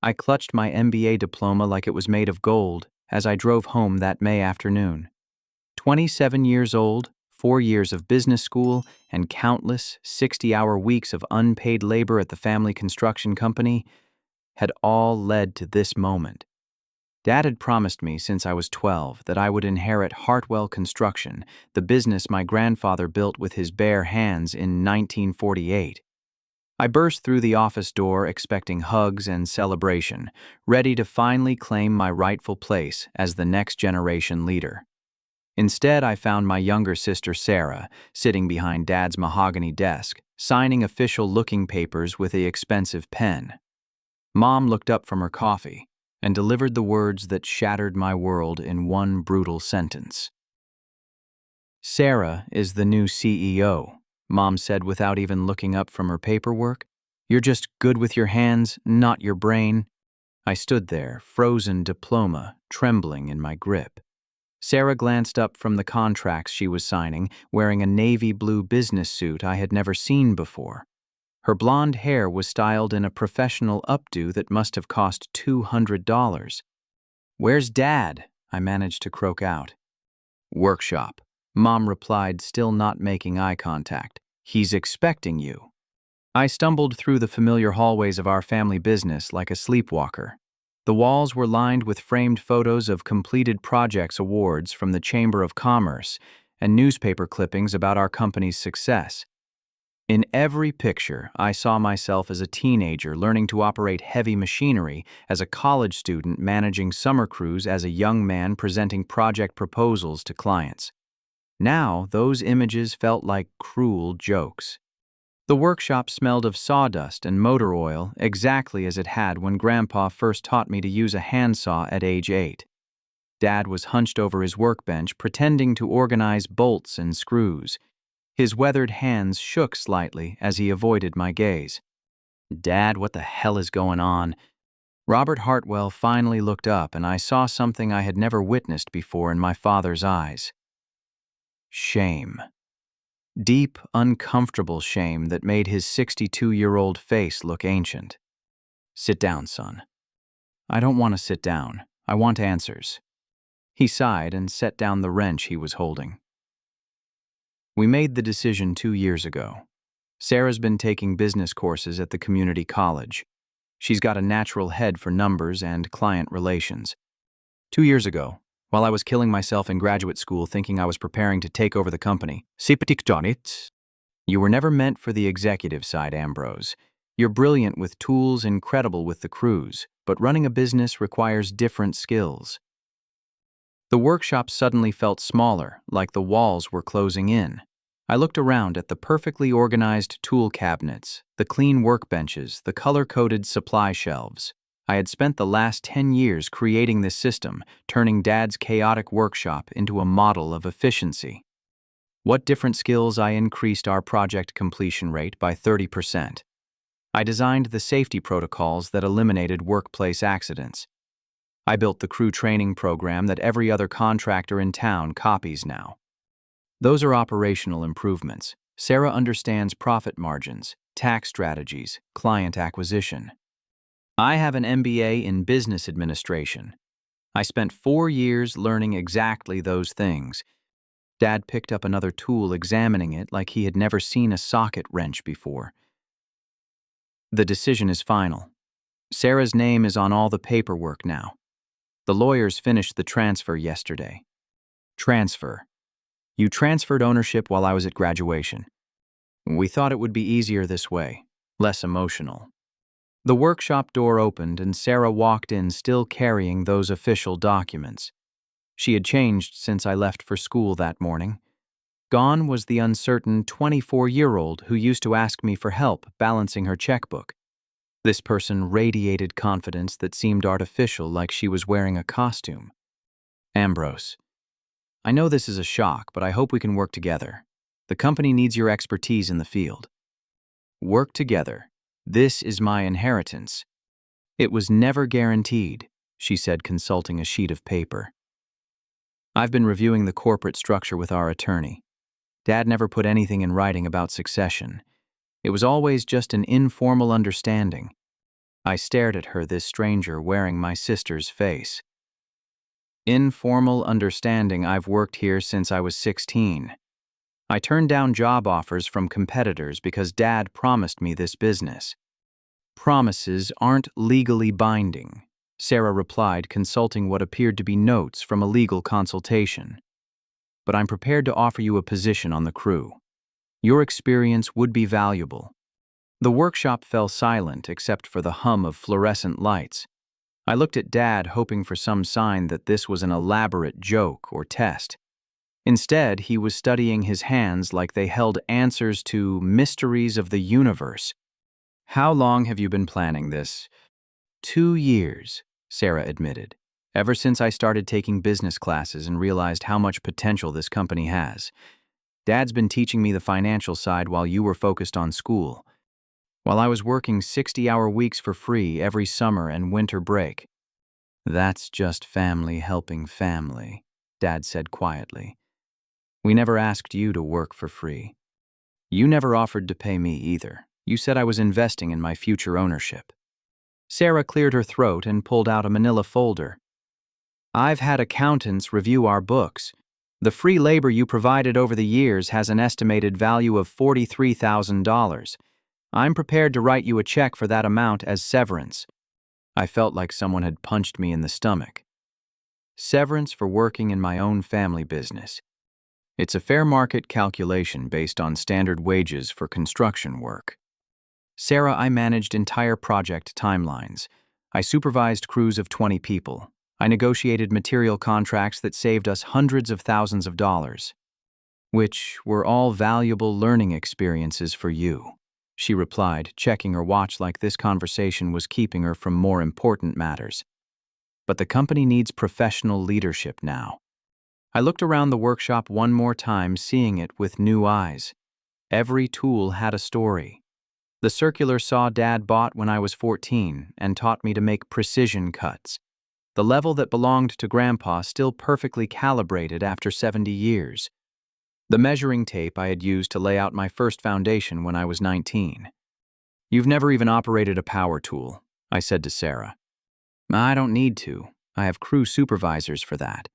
I clutched my MBA diploma like it was made of gold as I drove home that May afternoon. 27 years old, 4 years of business school, and countless 60-hour weeks of unpaid labor at the family construction company had all led to this moment. Dad had promised me since I was 12 that I would inherit Hartwell Construction, the business my grandfather built with his bare hands in 1948. I burst through the office door expecting hugs and celebration, ready to finally claim my rightful place as the next generation leader. Instead, I found my younger sister Sarah sitting behind Dad's mahogany desk, signing official-looking papers with the expensive pen. Mom looked up from her coffee and delivered the words that shattered my world in one brutal sentence. "Sarah is the new CEO," Mom said without even looking up from her paperwork. "You're just good with your hands, not your brain." I stood there, frozen diploma trembling in my grip. Sarah glanced up from the contracts she was signing, wearing a navy blue business suit I had never seen before. Her blonde hair was styled in a professional updo that must have cost $200. "Where's Dad?" I managed to croak out. "Workshop," Mom replied, still not making eye contact. "He's expecting you." I stumbled through the familiar hallways of our family business like a sleepwalker. The walls were lined with framed photos of completed projects awards from the Chamber of Commerce and newspaper clippings about our company's success. In every picture, I saw myself as a teenager learning to operate heavy machinery, as a college student managing summer crews, as a young man presenting project proposals to clients. Now, those images felt like cruel jokes. The workshop smelled of sawdust and motor oil exactly as it had when Grandpa first taught me to use a handsaw at age 8. Dad was hunched over his workbench, pretending to organize bolts and screws. His weathered hands shook slightly as he avoided my gaze. "Dad, what the hell is going on?" Robert Hartwell finally looked up, and I saw something I had never witnessed before in my father's eyes. Shame. Deep, uncomfortable shame that made his 62-year-old face look ancient. "Sit down, son." "I don't want to sit down. I want answers." He sighed and set down the wrench he was holding. "We made the decision 2 years ago. Sarah's been taking business courses at the community college. She's got a natural head for numbers and client relations. 2 years ago, while I was killing myself in graduate school thinking I was preparing to take over the company, you were never meant for the executive side, Ambrose. You're brilliant with tools, incredible with the crews, but running a business requires different skills." The workshop suddenly felt smaller, like the walls were closing in. I looked around at the perfectly organized tool cabinets, the clean workbenches, the color-coded supply shelves. I had spent the last 10 years creating this system, turning Dad's chaotic workshop into a model of efficiency. What different skills I increased our project completion rate by 30%. I designed the safety protocols that eliminated workplace accidents. I built the crew training program that every other contractor in town copies now. Those are operational improvements. Sarah understands profit margins, tax strategies, client acquisition. I have an MBA in business administration. I spent 4 years learning exactly those things. Dad picked up another tool, examining it like he had never seen a socket wrench before. "The decision is final. Sarah's name is on all the paperwork now. The lawyers finished the transfer yesterday." "Transfer. You transferred ownership while I was at graduation. We thought it would be easier this way, less emotional." The workshop door opened and Sarah walked in, still carrying those official documents. She had changed since I left for school that morning. Gone was the uncertain 24-year-old who used to ask me for help balancing her checkbook. This person radiated confidence that seemed artificial, like she was wearing a costume. "Ambrose, I know this is a shock, but I hope we can work together. The company needs your expertise in the field." "Work together. This is my inheritance." "It was never guaranteed," she said, consulting a sheet of paper. "I've been reviewing the corporate structure with our attorney. Dad never put anything in writing about succession. It was always just an informal understanding. I stared at her, this stranger wearing my sister's face. Informal understanding. I've worked here since I was 16. I turned down job offers from competitors because Dad promised me this business. Promises aren't legally binding, Sarah replied, consulting what appeared to be notes from a legal consultation. But I'm prepared to offer you a position on the crew. Your experience would be valuable. The workshop fell silent except for the hum of fluorescent lights. I looked at Dad, hoping for some sign that this was an elaborate joke or test. Instead, he was studying his hands like they held answers to mysteries of the universe. How long have you been planning this? 2 years, Sarah admitted. Ever since I started taking business classes and realized how much potential this company has. Dad's been teaching me the financial side while you were focused on school. While I was working 60-hour weeks for free every summer and winter break. That's just family helping family, Dad said quietly. We never asked you to work for free. You never offered to pay me either. You said I was investing in my future ownership. Sarah cleared her throat and pulled out a manila folder. I've had accountants review our books. The free labor you provided over the years has an estimated value of $43,000. I'm prepared to write you a check for that amount as severance. I felt like someone had punched me in the stomach. Severance for working in my own family business. It's a fair market calculation based on standard wages for construction work. Sarah, I managed entire project timelines. I supervised crews of 20 people. I negotiated material contracts that saved us hundreds of thousands of dollars, which were all valuable learning experiences for you, she replied, checking her watch like this conversation was keeping her from more important matters. But the company needs professional leadership now. I looked around the workshop one more time, seeing it with new eyes. Every tool had a story. The circular saw Dad bought when I was 14 and taught me to make precision cuts. The level that belonged to Grandpa still perfectly calibrated after 70 years. The measuring tape I had used to lay out my first foundation when I was 19. You've never even operated a power tool, I said to Sarah. I don't need to. I have crew supervisors for that.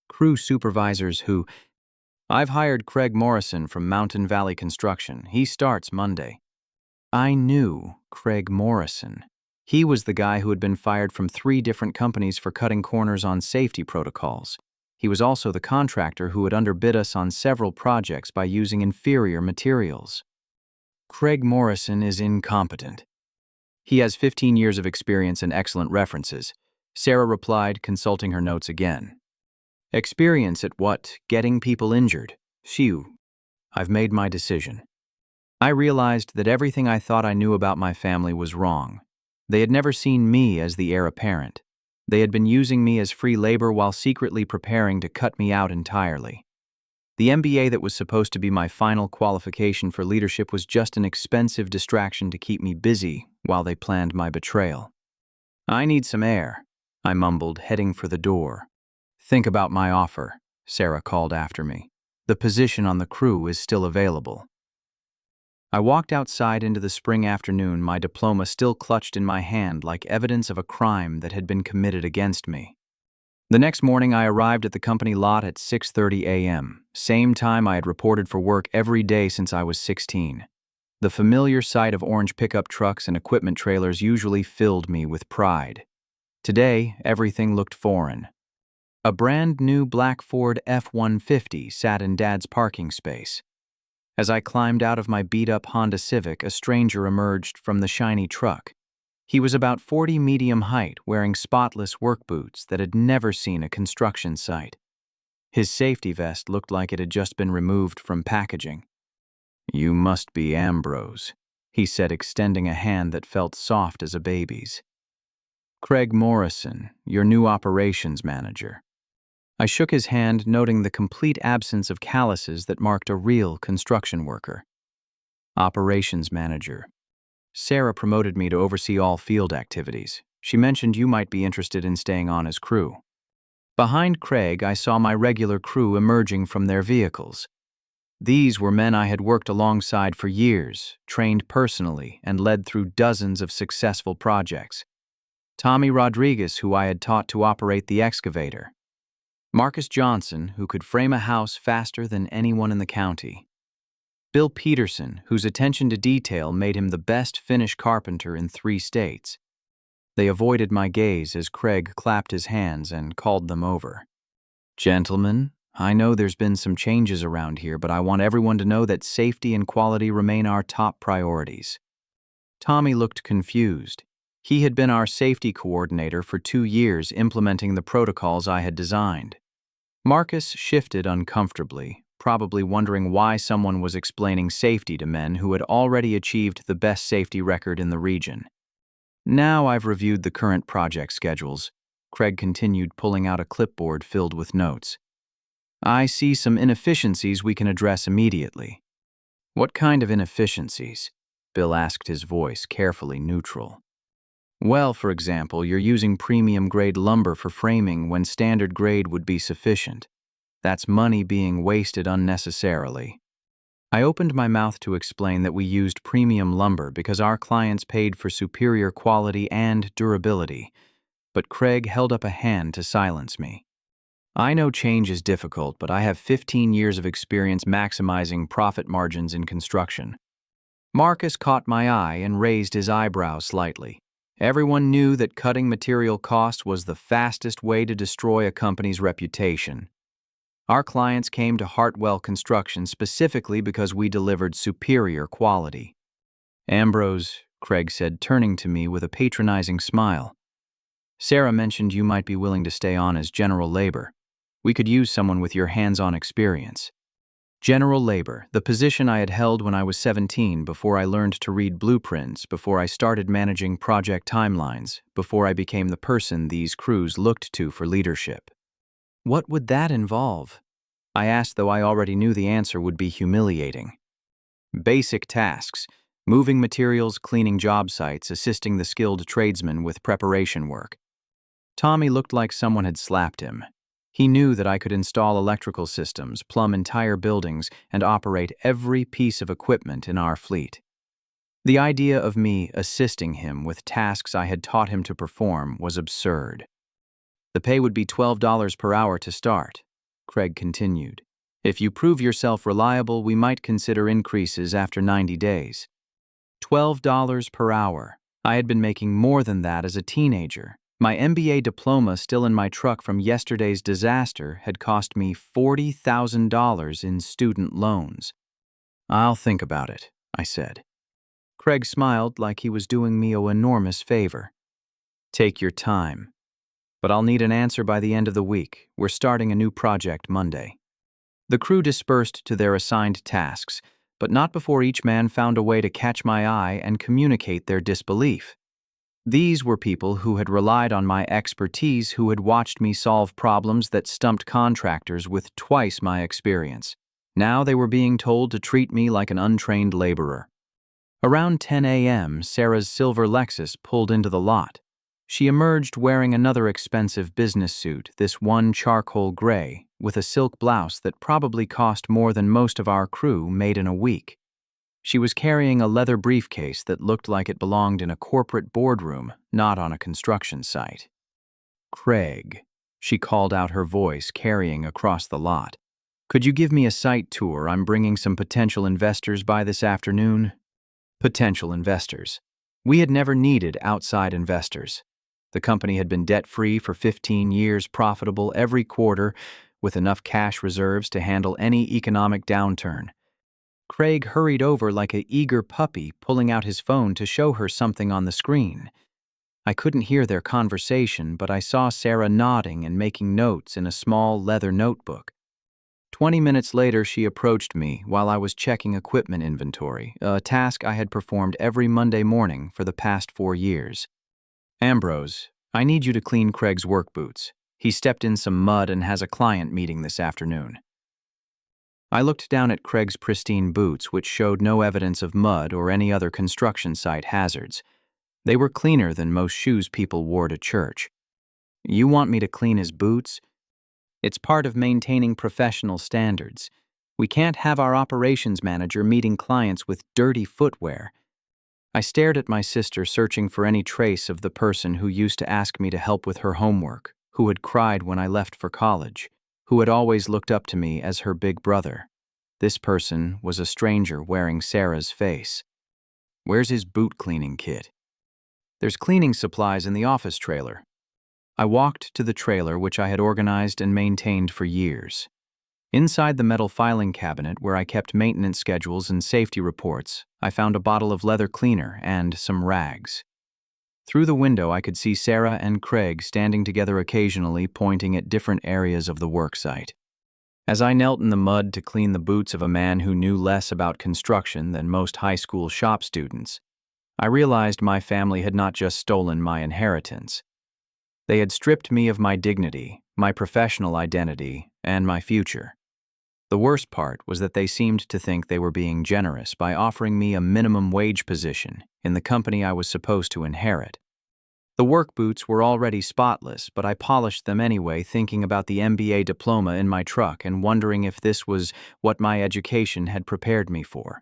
Crew supervisors who... I've hired Craig Morrison from Mountain Valley Construction. He starts Monday. I knew Craig Morrison. He was the guy who had been fired from 3 different companies for cutting corners on safety protocols. He was also the contractor who had underbid us on several projects by using inferior materials. Craig Morrison is incompetent. He has 15 years of experience and excellent references, Sarah replied, consulting her notes again. Experience at what? Getting people injured. Phew. I've made my decision. I realized that everything I thought I knew about my family was wrong. They had never seen me as the heir apparent. They had been using me as free labor while secretly preparing to cut me out entirely. The MBA that was supposed to be my final qualification for leadership was just an expensive distraction to keep me busy while they planned my betrayal. I need some air, I mumbled, heading for the door. Think about my offer, Sarah called after me. The position on the crew is still available. I walked outside into the spring afternoon, my diploma still clutched in my hand like evidence of a crime that had been committed against me. The next morning, I arrived at the company lot at 6:30 a.m., same time I had reported for work every day since I was 16. The familiar sight of orange pickup trucks and equipment trailers usually filled me with pride. Today, everything looked foreign. A brand new black Ford F-150 sat in Dad's parking space. As I climbed out of my beat-up Honda Civic, a stranger emerged from the shiny truck. He was about 40 medium height, wearing spotless work boots that had never seen a construction site. His safety vest looked like it had just been removed from packaging. You must be Ambrose, he said, extending a hand that felt soft as a baby's. Craig Morrison, your new operations manager. I shook his hand, noting the complete absence of calluses that marked a real construction worker. Operations manager. Sarah promoted me to oversee all field activities. She mentioned you might be interested in staying on as crew. Behind Craig, I saw my regular crew emerging from their vehicles. These were men I had worked alongside for years, trained personally, and led through dozens of successful projects. Tommy Rodriguez, who I had taught to operate the excavator. Marcus Johnson, who could frame a house faster than anyone in the county. Bill Peterson, whose attention to detail made him the best Finnish carpenter in 3 states. They avoided my gaze as Craig clapped his hands and called them over. Gentlemen, I know there's been some changes around here, but I want everyone to know that safety and quality remain our top priorities. Tommy looked confused. He had been our safety coordinator for 2 years, implementing the protocols I had designed. Marcus shifted uncomfortably, probably wondering why someone was explaining safety to men who had already achieved the best safety record in the region. Now I've reviewed the current project schedules, Craig continued, pulling out a clipboard filled with notes. I see some inefficiencies we can address immediately. What kind of inefficiencies? Bill asked, his voice carefully neutral. Well, for example, you're using premium-grade lumber for framing when standard grade would be sufficient. That's money being wasted unnecessarily. I opened my mouth to explain that we used premium lumber because our clients paid for superior quality and durability, but Craig held up a hand to silence me. I know change is difficult, but I have 15 years of experience maximizing profit margins in construction. Marcus caught my eye and raised his eyebrows slightly. Everyone knew that cutting material costs was the fastest way to destroy a company's reputation. Our clients came to Hartwell Construction specifically because we delivered superior quality. Ambrose, Craig said, turning to me with a patronizing smile. Sarah mentioned you might be willing to stay on as general labor. We could use someone with your hands-on experience. General labor, the position I had held when I was 17, before I learned to read blueprints, before I started managing project timelines, before I became the person these crews looked to for leadership. What would that involve? I asked, though I already knew the answer would be humiliating. Basic tasks: moving materials, cleaning job sites, assisting the skilled tradesmen with preparation work. Tommy looked like someone had slapped him. He knew that I could install electrical systems, plumb entire buildings, and operate every piece of equipment in our fleet. The idea of me assisting him with tasks I had taught him to perform was absurd. The pay would be $12 per hour to start, Craig continued. If you prove yourself reliable, we might consider increases after 90 days. $12 per hour. I had been making more than that as a teenager. My MBA diploma, still in my truck from yesterday's disaster, had cost me $40,000 in student loans. I'll think about it, I said. Craig smiled like he was doing me an enormous favor. Take your time. But I'll need an answer by the end of the week. We're starting a new project Monday. The crew dispersed to their assigned tasks, but not before each man found a way to catch my eye and communicate their disbelief. These were people who had relied on my expertise, who had watched me solve problems that stumped contractors with twice my experience. Now they were being told to treat me like an untrained laborer. Around 10 a.m., Sarah's silver Lexus pulled into the lot. She emerged wearing another expensive business suit, this one charcoal gray, with a silk blouse that probably cost more than most of our crew made in a week. She was carrying a leather briefcase that looked like it belonged in a corporate boardroom, not on a construction site. Craig, she called out, her voice carrying across the lot. Could you give me a site tour? I'm bringing some potential investors by this afternoon. Potential investors. We had never needed outside investors. The company had been debt-free for 15 years, profitable every quarter, with enough cash reserves to handle any economic downturn. Craig hurried over like an eager puppy, pulling out his phone to show her something on the screen. I couldn't hear their conversation, but I saw Sarah nodding and making notes in a small leather notebook. 20 minutes later, she approached me while I was checking equipment inventory, a task I had performed every Monday morning for the past 4 years. Ambrose, I need you to clean Craig's work boots. He stepped in some mud and has a client meeting this afternoon. I looked down at Craig's pristine boots, which showed no evidence of mud or any other construction site hazards. They were cleaner than most shoes people wore to church. You want me to clean his boots? It's part of maintaining professional standards. We can't have our operations manager meeting clients with dirty footwear. I stared at my sister, searching for any trace of the person who used to ask me to help with her homework, who had cried when I left for college, who had always looked up to me as her big brother. This person was a stranger wearing Sarah's face. "Where's his boot cleaning kit?" "There's cleaning supplies in the office trailer." I walked to the trailer, which I had organized and maintained for years. Inside the metal filing cabinet, where I kept maintenance schedules and safety reports, I found a bottle of leather cleaner and some rags. Through the window, I could see Sarah and Craig standing together, occasionally pointing at different areas of the worksite. As I knelt in the mud to clean the boots of a man who knew less about construction than most high school shop students, I realized my family had not just stolen my inheritance. They had stripped me of my dignity, my professional identity, and my future. The worst part was that they seemed to think they were being generous by offering me a minimum wage position in the company I was supposed to inherit. The work boots were already spotless, but I polished them anyway, thinking about the MBA diploma in my truck and wondering if this was what my education had prepared me for.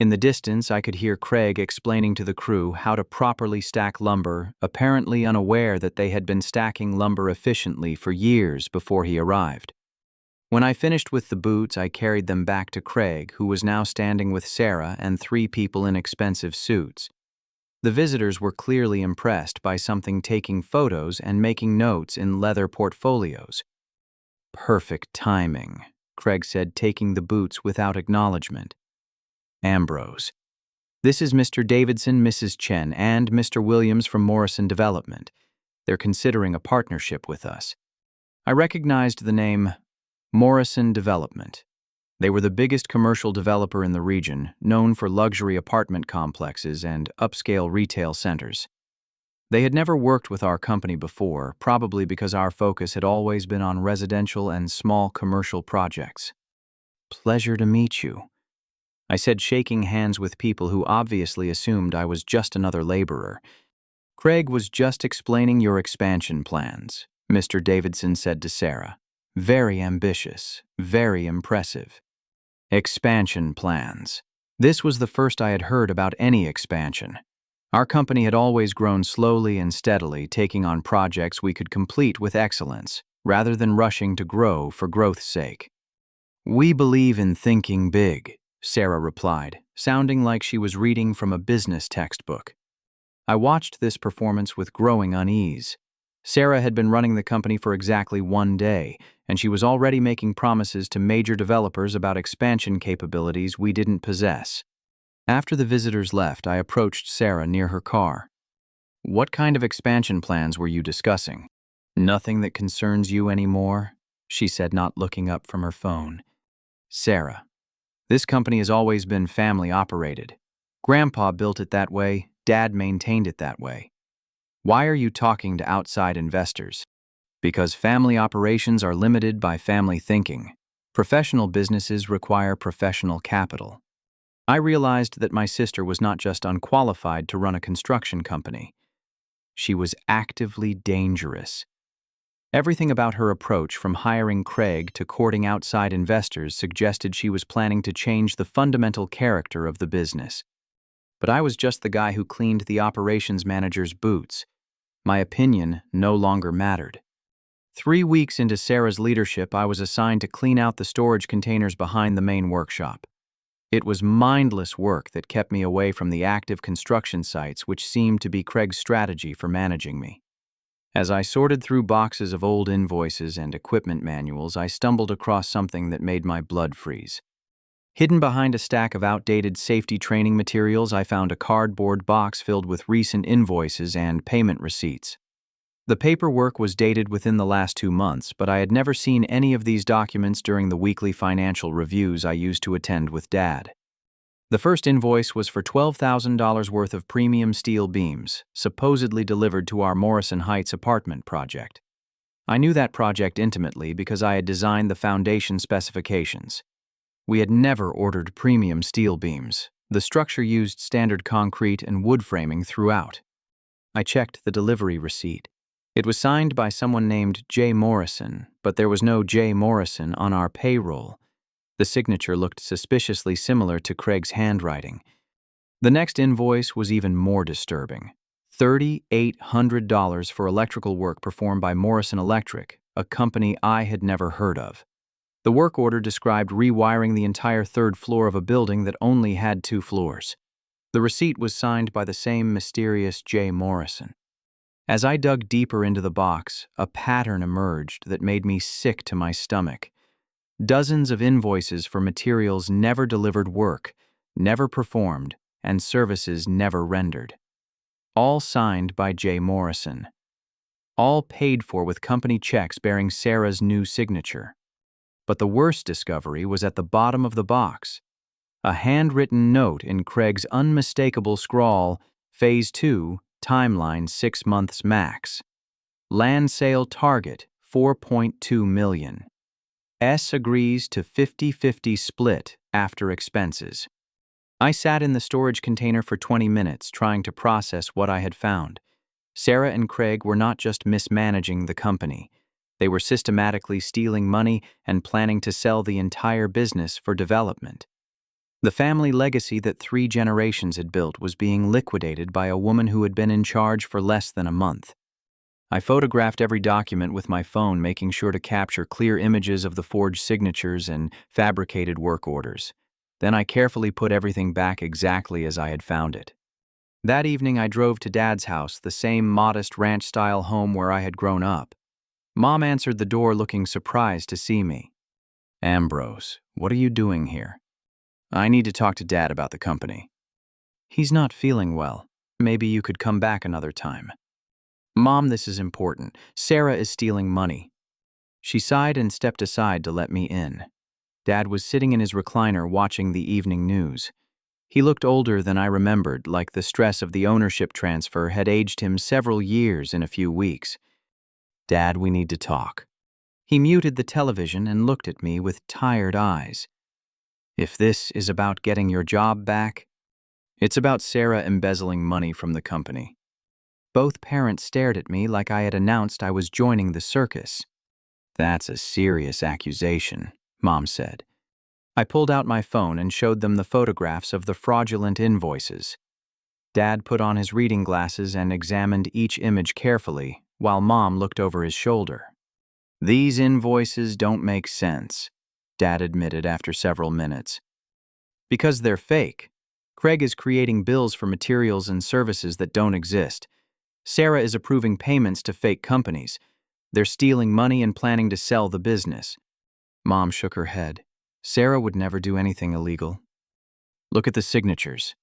In the distance, I could hear Craig explaining to the crew how to properly stack lumber, apparently unaware that they had been stacking lumber efficiently for years before he arrived. When I finished with the boots, I carried them back to Craig, who was now standing with Sarah and 3 people in expensive suits. The visitors were clearly impressed by something, taking photos and making notes in leather portfolios. "Perfect timing," Craig said, taking the boots without acknowledgement. "Ambrose. This is Mr. Davidson, Mrs. Chen, and Mr. Williams from Morrison Development. They're considering a partnership with us." I recognized the name Morrison Development. They were the biggest commercial developer in the region, known for luxury apartment complexes and upscale retail centers. They had never worked with our company before, probably because our focus had always been on residential and small commercial projects. "Pleasure to meet you," I said, shaking hands with people who obviously assumed I was just another laborer. "Craig was just explaining your expansion plans," Mr. Davidson said to Sarah. "Very ambitious, very impressive." Expansion plans. This was the first I had heard about any expansion. Our company had always grown slowly and steadily, taking on projects we could complete with excellence, rather than rushing to grow for growth's sake. "We believe in thinking big," Sarah replied, sounding like she was reading from a business textbook. I watched this performance with growing unease. Sarah had been running the company for exactly 1 day, and she was already making promises to major developers about expansion capabilities we didn't possess. After the visitors left, I approached Sarah near her car. "What kind of expansion plans were you discussing?" "Nothing that concerns you anymore," she said, not looking up from her phone. "Sarah, this company has always been family operated. Grandpa built it that way, Dad maintained it that way. Why are you talking to outside investors?" "Because family operations are limited by family thinking. Professional businesses require professional capital." I realized that my sister was not just unqualified to run a construction company. She was actively dangerous. Everything about her approach, from hiring Craig to courting outside investors, suggested she was planning to change the fundamental character of the business. But I was just the guy who cleaned the operations manager's boots. My opinion no longer mattered. 3 weeks into Sarah's leadership, I was assigned to clean out the storage containers behind the main workshop. It was mindless work that kept me away from the active construction sites, which seemed to be Craig's strategy for managing me. As I sorted through boxes of old invoices and equipment manuals, I stumbled across something that made my blood freeze. Hidden behind a stack of outdated safety training materials, I found a cardboard box filled with recent invoices and payment receipts. The paperwork was dated within the last 2 months, but I had never seen any of these documents during the weekly financial reviews I used to attend with Dad. The first invoice was for $12,000 worth of premium steel beams, supposedly delivered to our Morrison Heights apartment project. I knew that project intimately because I had designed the foundation specifications. We had never ordered premium steel beams. The structure used standard concrete and wood framing throughout. I checked the delivery receipt. It was signed by someone named J. Morrison, but there was no J. Morrison on our payroll. The signature looked suspiciously similar to Craig's handwriting. The next invoice was even more disturbing. $3,800 for electrical work performed by Morrison Electric, a company I had never heard of. The work order described rewiring the entire third floor of a building that only had 2 floors. The receipt was signed by the same mysterious J. Morrison. As I dug deeper into the box, a pattern emerged that made me sick to my stomach. Dozens of invoices for materials never delivered work, never performed, and services never rendered. All signed by J. Morrison. All paid for with company checks bearing Sarah's new signature. But the worst discovery was at the bottom of the box. A handwritten note in Craig's unmistakable scrawl, Phase 2, timeline 6 months max. Land sale target, $4.2 million. S agrees to 50-50 split after expenses. I sat in the storage container for 20 minutes trying to process what I had found. Sarah and Craig were not just mismanaging the company. They were systematically stealing money and planning to sell the entire business for development. The family legacy that 3 generations had built was being liquidated by a woman who had been in charge for less than a month. I photographed every document with my phone, making sure to capture clear images of the forged signatures and fabricated work orders. Then I carefully put everything back exactly as I had found it. That evening I drove to Dad's house, the same modest ranch-style home where I had grown up. Mom answered the door looking surprised to see me. "Ambrose, what are you doing here?" "I need to talk to Dad about the company." "He's not feeling well. Maybe you could come back another time." "Mom, this is important. Sarah is stealing money." She sighed and stepped aside to let me in. Dad was sitting in his recliner watching the evening news. He looked older than I remembered, like the stress of the ownership transfer had aged him several years in a few weeks. "Dad, we need to talk." He muted the television and looked at me with tired eyes. "If this is about getting your job back, it's about Sarah embezzling money from the company." Both parents stared at me like I had announced I was joining the circus. "That's a serious accusation," Mom said. I pulled out my phone and showed them the photographs of the fraudulent invoices. Dad put on his reading glasses and examined each image carefully, while Mom looked over his shoulder. "These invoices don't make sense," Dad admitted after several minutes. "Because they're fake. Craig is creating bills for materials and services that don't exist. Sarah is approving payments to fake companies. They're stealing money and planning to sell the business." Mom shook her head. "Sarah would never do anything illegal." "Look at the signatures."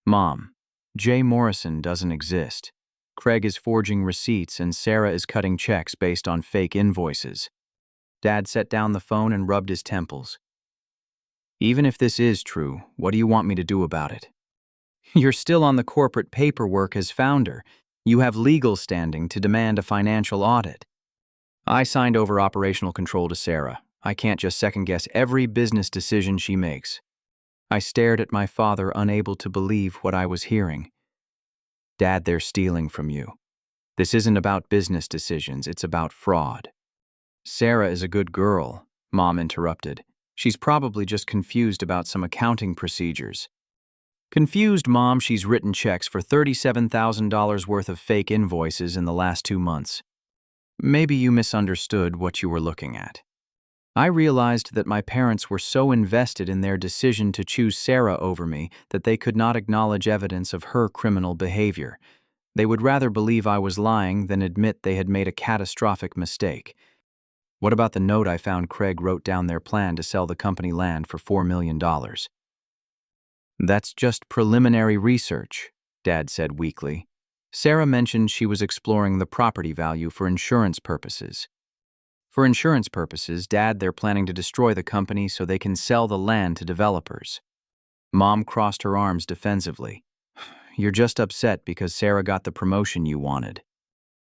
"Mom, J. Morrison doesn't exist. Craig is forging receipts and Sarah is cutting checks based on fake invoices." Dad set down the phone and rubbed his temples. "Even if this is true, what do you want me to do about it?" "You're still on the corporate paperwork as founder. You have legal standing to demand a financial audit." "I signed over operational control to Sarah. I can't just second-guess every business decision she makes." I stared at my father, unable to believe what I was hearing. "Dad, they're stealing from you. This isn't about business decisions, it's about fraud." "Sarah is a good girl," Mom interrupted. "She's probably just confused about some accounting procedures." "Confused, Mom? She's written checks for $37,000 worth of fake invoices in the last 2 months. Maybe you misunderstood what you were looking at." I realized that my parents were so invested in their decision to choose Sarah over me that they could not acknowledge evidence of her criminal behavior. They would rather believe I was lying than admit they had made a catastrophic mistake. "What about the note I found Craig wrote down their plan to sell the company land for $4 million? "That's just preliminary research," Dad said weakly. "Sarah mentioned she was exploring the property value for insurance purposes." "For insurance purposes, Dad, they're planning to destroy the company so they can sell the land to developers." Mom crossed her arms defensively. "You're just upset because Sarah got the promotion you wanted."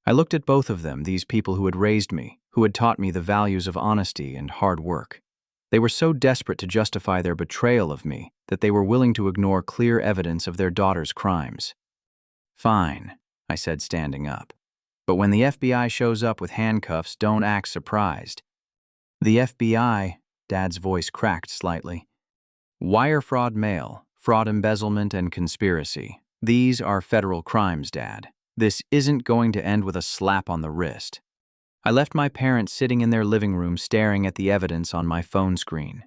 I looked at both of them, these people who had raised me, who had taught me the values of honesty and hard work. They were so desperate to justify their betrayal of me that they were willing to ignore clear evidence of their daughter's crimes. "Fine," I said, standing up. "But when the FBI shows up with handcuffs, don't act surprised." "The FBI? Dad's voice cracked slightly. Wire fraud mail, fraud embezzlement, and conspiracy. These are federal crimes, Dad. This isn't going to end with a slap on the wrist. I left my parents sitting in their living room staring at the evidence on my phone screen.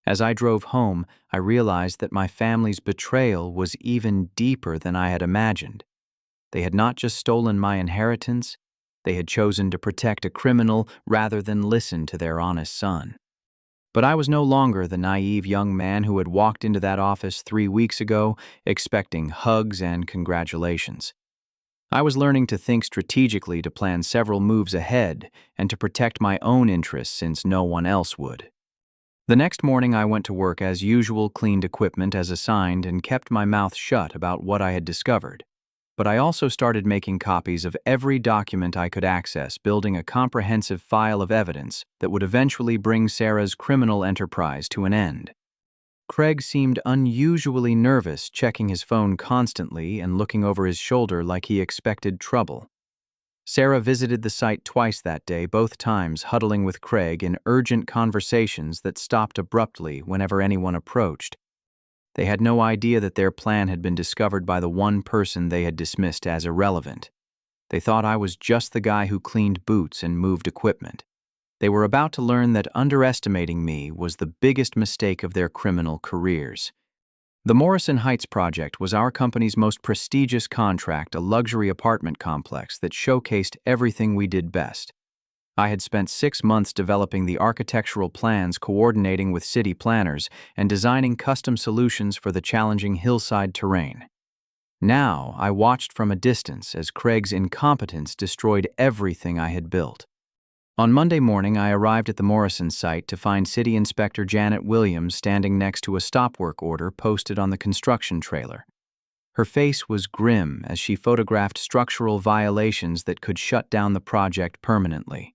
As I drove home, I realized that my family's betrayal was even deeper than I had imagined. They had not just stolen my inheritance, they had chosen to protect a criminal rather than listen to their honest son. But I was no longer the naive young man who had walked into that office 3 weeks ago expecting hugs and congratulations. I was learning to think strategically, to plan several moves ahead, and to protect my own interests since no one else would. The next morning I went to work as usual, cleaned equipment as assigned, and kept my mouth shut about what I had discovered. But I also started making copies of every document I could access, building a comprehensive file of evidence that would eventually bring Sarah's criminal enterprise to an end. Craig seemed unusually nervous, checking his phone constantly and looking over his shoulder like he expected trouble. Sarah visited the site twice that day, both times huddling with Craig in urgent conversations that stopped abruptly whenever anyone approached. They had no idea that their plan had been discovered by the one person they had dismissed as irrelevant. They thought I was just the guy who cleaned boots and moved equipment. They were about to learn that underestimating me was the biggest mistake of their criminal careers. The Morrison Heights project was our company's most prestigious contract, a luxury apartment complex that showcased everything we did best. I had spent 6 months developing the architectural plans, coordinating with city planners, and designing custom solutions for the challenging hillside terrain. Now, I watched from a distance as Craig's incompetence destroyed everything I had built. On Monday morning, I arrived at the Morrison site to find City Inspector Janet Williams standing next to a stop work order posted on the construction trailer. Her face was grim as she photographed structural violations that could shut down the project permanently.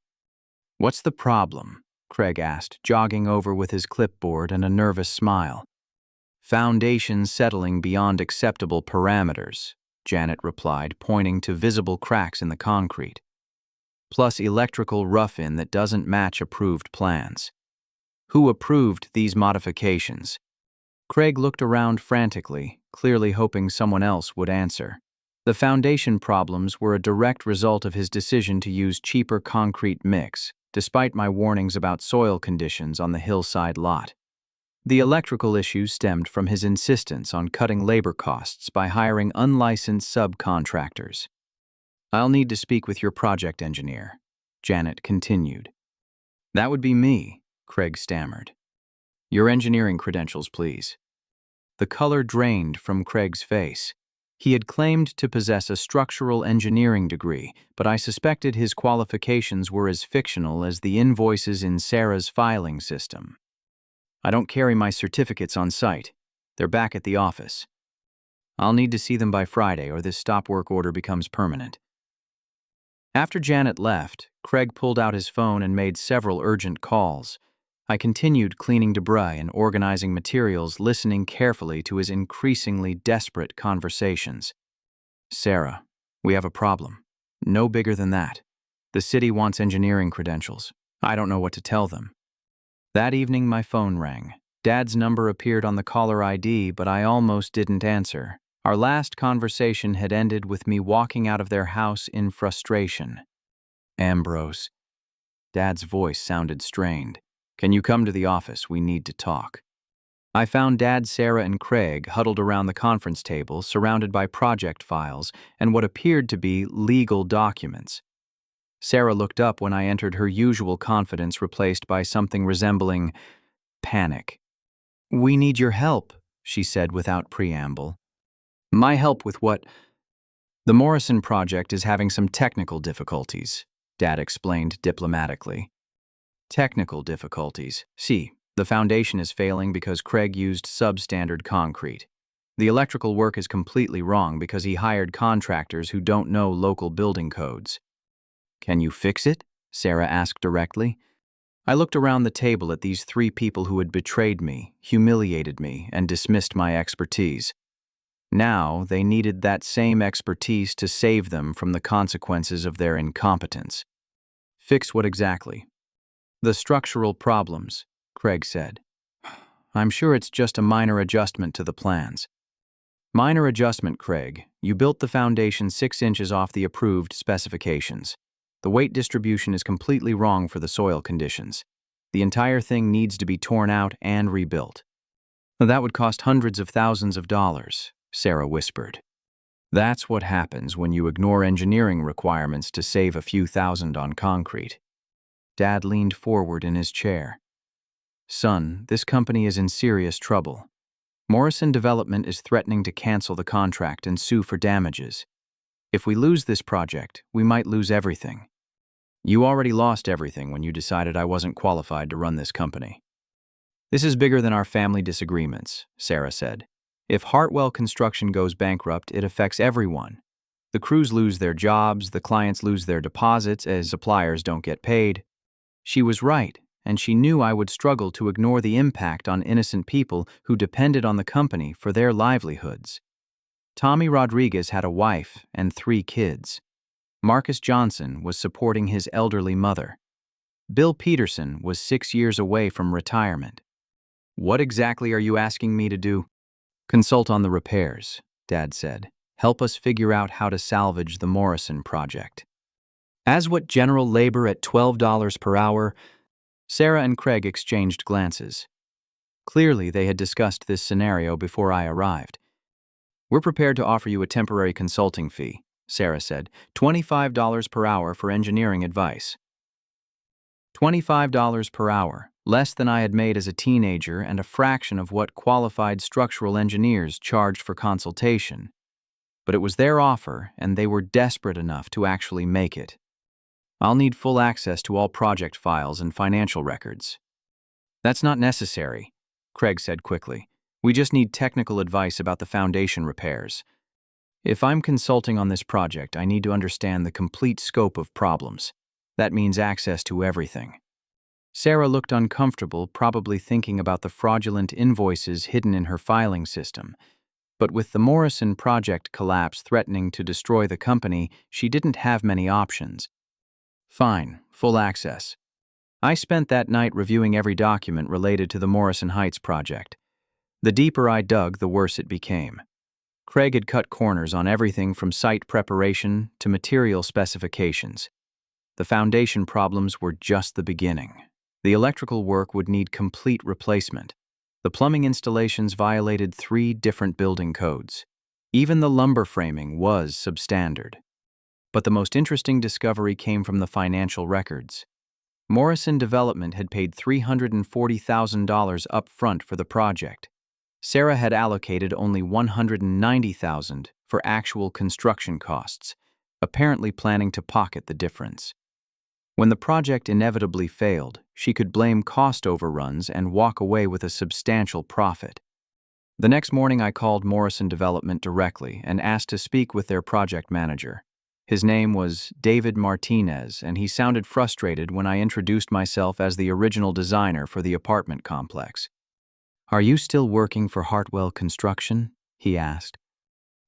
"What's the problem?" Craig asked, jogging over with his clipboard and a nervous smile. "Foundations settling beyond acceptable parameters," Janet replied, pointing to visible cracks in the concrete. "Plus electrical rough-in that doesn't match approved plans." "Who approved these modifications?" Craig looked around frantically, clearly hoping someone else would answer. The foundation problems were a direct result of his decision to use cheaper concrete mix, despite my warnings about soil conditions on the hillside lot. The electrical issues stemmed from his insistence on cutting labor costs by hiring unlicensed subcontractors. "I'll need to speak with your project engineer," Janet continued. "That would be me," Craig stammered. "Your engineering credentials, please." The color drained from Craig's face. He had claimed to possess a structural engineering degree, but I suspected his qualifications were as fictional as the invoices in Sarah's filing system. "I don't carry my certificates on site. They're back at the office. I'll need to see them by Friday or this stop work order becomes permanent." After Janet left, Craig pulled out his phone and made several urgent calls. I continued cleaning debris and organizing materials, listening carefully to his increasingly desperate conversations. "Sarah, we have a problem. No bigger than that. The city wants engineering credentials. I don't know what to tell them." That evening, my phone rang. Dad's number appeared on the caller ID, but I almost didn't answer. Our last conversation had ended with me walking out of their house in frustration. "Ambrose." Dad's voice sounded strained. "Can you come to the office? We need to talk." I found Dad, Sarah, and Craig huddled around the conference table, surrounded by project files and what appeared to be legal documents. Sarah looked up when I entered, her usual confidence replaced by something resembling panic. "We need your help," she said without preamble. "My help with what?" "The Morrison project is having some technical difficulties," Dad explained diplomatically. "Technical difficulties. See, the foundation is failing because Craig used substandard concrete. The electrical work is completely wrong because he hired contractors who don't know local building codes." "Can you fix it?" Sarah asked directly. I looked around the table at these 3 people who had betrayed me, humiliated me, and dismissed my expertise. Now, they needed that same expertise to save them from the consequences of their incompetence. "Fix what exactly?" "The structural problems," Craig said. I'm sure it's just a minor adjustment to the plans. Minor adjustment, Craig. You built the foundation 6 inches off the approved specifications. The weight distribution is completely wrong for the soil conditions. The entire thing needs to be torn out and rebuilt. That would cost hundreds of thousands of dollars, Sarah whispered. That's what happens when you ignore engineering requirements to save a few thousand on concrete. Dad leaned forward in his chair. Son, this company is in serious trouble. Morrison Development is threatening to cancel the contract and sue for damages. If we lose this project, we might lose everything. You already lost everything when you decided I wasn't qualified to run this company. This is bigger than our family disagreements, Sarah said. If Hartwell Construction goes bankrupt, it affects everyone. The crews lose their jobs, the clients lose their deposits as suppliers don't get paid. She was right, and she knew I would struggle to ignore the impact on innocent people who depended on the company for their livelihoods. Tommy Rodriguez had a wife and 3 kids. Marcus Johnson was supporting his elderly mother. Bill Peterson was 6 years away from retirement. What exactly are you asking me to do? Consult on the repairs, Dad said. Help us figure out how to salvage the Morrison project. As what general labor at $12 per hour, Sarah and Craig exchanged glances. Clearly, they had discussed this scenario before I arrived. We're prepared to offer you a temporary consulting fee, Sarah said, $25 per hour for engineering advice. $25 per hour, less than I had made as a teenager and a fraction of what qualified structural engineers charged for consultation. But it was their offer, and they were desperate enough to actually make it. I'll need full access to all project files and financial records. That's not necessary, Craig said quickly. We just need technical advice about the foundation repairs. If I'm consulting on this project, I need to understand the complete scope of problems. That means access to everything. Sarah looked uncomfortable, probably thinking about the fraudulent invoices hidden in her filing system. But with the Morrison project collapse threatening to destroy the company, she didn't have many options. Fine, full access. I spent that night reviewing every document related to the Morrison Heights project. The deeper I dug, the worse it became. Craig had cut corners on everything from site preparation to material specifications. The foundation problems were just the beginning. The electrical work would need complete replacement. The plumbing installations violated 3 different building codes. Even the lumber framing was substandard. But the most interesting discovery came from the financial records. Morrison Development had paid $340,000 up front for the project. Sarah had allocated only $190,000 for actual construction costs, apparently planning to pocket the difference. When the project inevitably failed, she could blame cost overruns and walk away with a substantial profit. The next morning I called Morrison Development directly and asked to speak with their project manager. His name was David Martinez, and he sounded frustrated when I introduced myself as the original designer for the apartment complex. Are you still working for Hartwell Construction? He asked.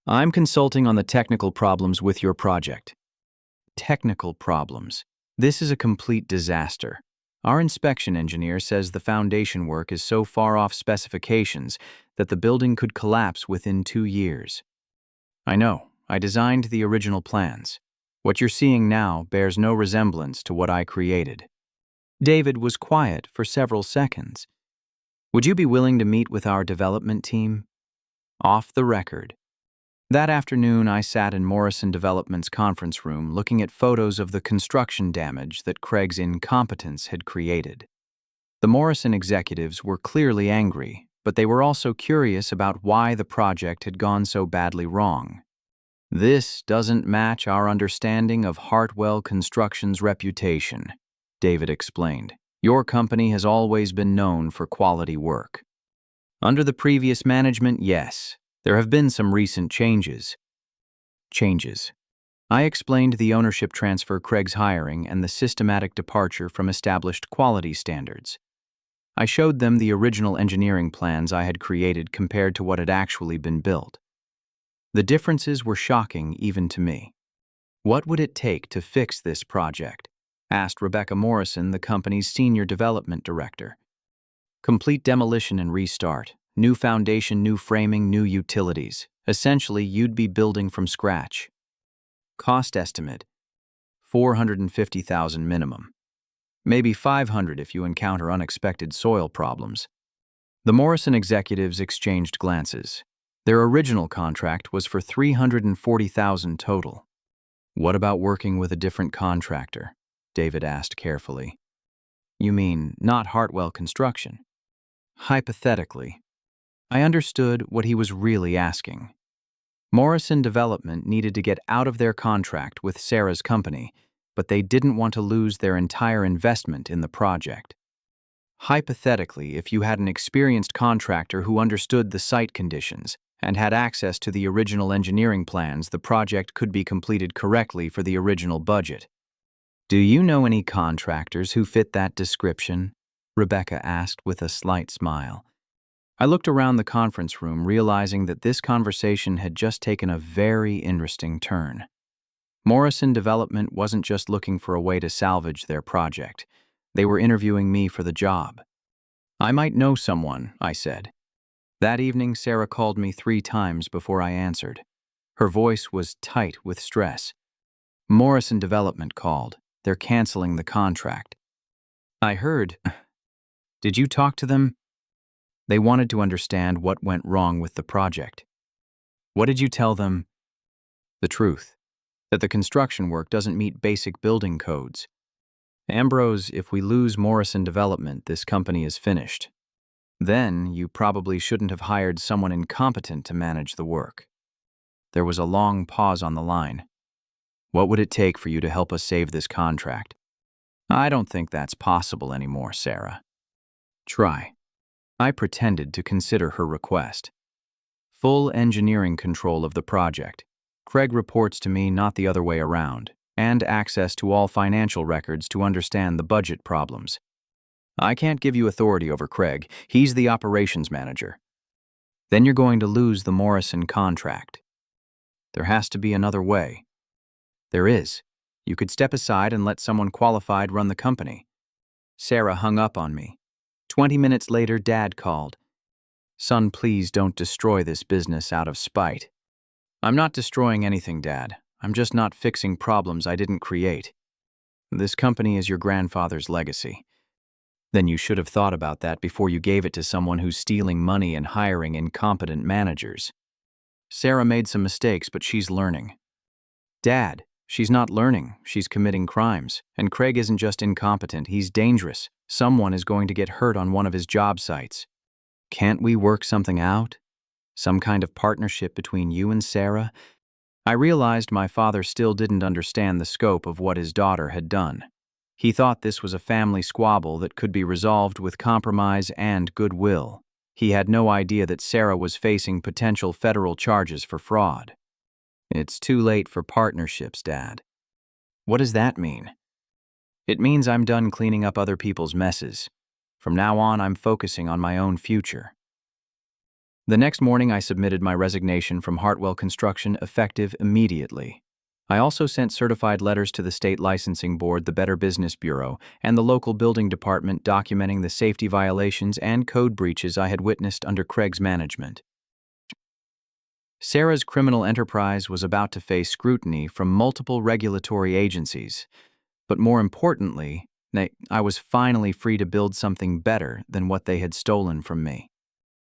I'm consulting on the technical problems with your project. Technical problems. This is a complete disaster. Our inspection engineer says the foundation work is so far off specifications that the building could collapse within 2 years. I know. I designed the original plans. What you're seeing now bears no resemblance to what I created. David was quiet for several seconds. Would you be willing to meet with our development team? Off the record. That afternoon, I sat in Morrison Development's conference room looking at photos of the construction damage that Craig's incompetence had created. The Morrison executives were clearly angry, but they were also curious about why the project had gone so badly wrong. This doesn't match our understanding of Hartwell Construction's reputation, David explained. Your company has always been known for quality work. Under the previous management, yes. There have been some recent changes. I explained the ownership transfer Craig's hiring and the systematic departure from established quality standards. I showed them the original engineering plans I had created compared to what had actually been built. The differences were shocking even to me. What would it take to fix this project? Asked Rebecca Morrison, the company's senior development director. Complete demolition and restart. New foundation, new framing, new utilities. Essentially, you'd be building from scratch. Cost estimate, $450,000 minimum. Maybe $500 if you encounter unexpected soil problems. The Morrison executives exchanged glances. Their original contract was for $340,000 total. What about working with a different contractor? David asked carefully. You mean not Hartwell Construction? Hypothetically. I understood what he was really asking. Morrison Development needed to get out of their contract with Sarah's company, but they didn't want to lose their entire investment in the project. Hypothetically, if you had an experienced contractor who understood the site conditions and had access to the original engineering plans, the project could be completed correctly for the original budget. Do you know any contractors who fit that description? Rebecca asked with a slight smile. I looked around the conference room, realizing that this conversation had just taken a very interesting turn. Morrison Development wasn't just looking for a way to salvage their project. They were interviewing me for the job. I might know someone, I said. That evening, Sarah called me 3 times before I answered. Her voice was tight with stress. Morrison Development called. They're canceling the contract. I heard. Did you talk to them? They wanted to understand what went wrong with the project. What did you tell them? The truth, that the construction work doesn't meet basic building codes. Ambrose, if we lose Morrison Development, this company is finished. Then you probably shouldn't have hired someone incompetent to manage the work. There was a long pause on the line. What would it take for you to help us save this contract? I don't think that's possible anymore, Sarah. Try. I pretended to consider her request. Full engineering control of the project. Craig reports to me, not the other way around, and access to all financial records to understand the budget problems. I can't give you authority over Craig. He's the operations manager. Then you're going to lose the Morrison contract. There has to be another way. There is. You could step aside and let someone qualified run the company. Sarah hung up on me. 20 minutes later, Dad called. Son, please don't destroy this business out of spite. I'm not destroying anything, Dad. I'm just not fixing problems I didn't create. This company is your grandfather's legacy. Then you should have thought about that before you gave it to someone who's stealing money and hiring incompetent managers. Sarah made some mistakes, but she's learning. Dad, she's not learning. She's committing crimes. And Craig isn't just incompetent, he's dangerous. Someone is going to get hurt on one of his job sites. Can't we work something out? Some kind of partnership between you and Sarah? I realized my father still didn't understand the scope of what his daughter had done. He thought this was a family squabble that could be resolved with compromise and goodwill. He had no idea that Sarah was facing potential federal charges for fraud. It's too late for partnerships, Dad. What does that mean? It means I'm done cleaning up other people's messes. From now on, I'm focusing on my own future. The next morning, I submitted my resignation from Hartwell Construction, effective immediately. I also sent certified letters to the State Licensing Board, the Better Business Bureau, and the local building department documenting the safety violations and code breaches I had witnessed under Craig's management. Sarah's criminal enterprise was about to face scrutiny from multiple regulatory agencies, but more importantly, I was finally free to build something better than what they had stolen from me.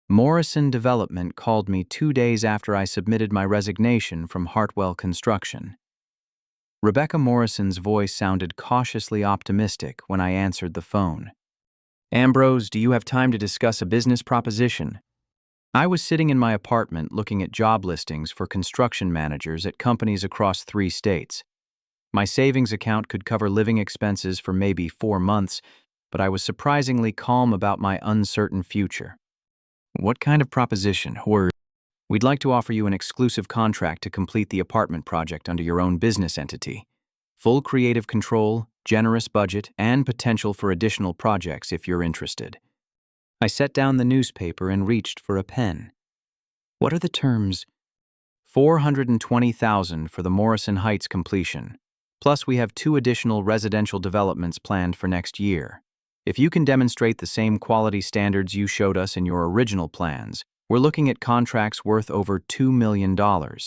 Morrison Development called me 2 days after I submitted my resignation from Hartwell Construction. Rebecca Morrison's voice sounded cautiously optimistic when I answered the phone. Ambrose, do you have time to discuss a business proposition? I was sitting in my apartment looking at job listings for construction managers at companies across 3 states. My savings account could cover living expenses for maybe 4 months, but I was surprisingly calm about my uncertain future. What kind of proposition? We'd like to offer you an exclusive contract to complete the apartment project under your own business entity. Full creative control, generous budget, and potential for additional projects if you're interested. I set down the newspaper and reached for a pen. What are the terms? $420,000 for the Morrison Heights completion. Plus, we have 2 additional residential developments planned for next year. If you can demonstrate the same quality standards you showed us in your original plans, we're looking at contracts worth over $2 million. $2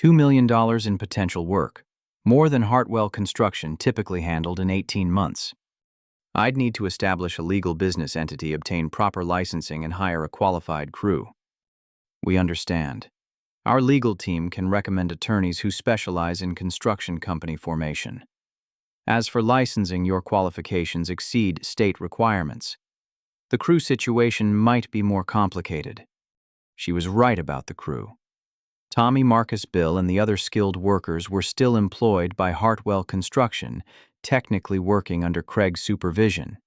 million in potential work, more than Hartwell Construction typically handled in 18 months. I'd need to establish a legal business entity, obtain proper licensing, and hire a qualified crew. We understand. Our legal team can recommend attorneys who specialize in construction company formation. As for licensing, your qualifications exceed state requirements. The crew situation might be more complicated. She was right about the crew. Tommy, Marcus, Bill, and the other skilled workers were still employed by Hartwell Construction, technically working under Craig's supervision.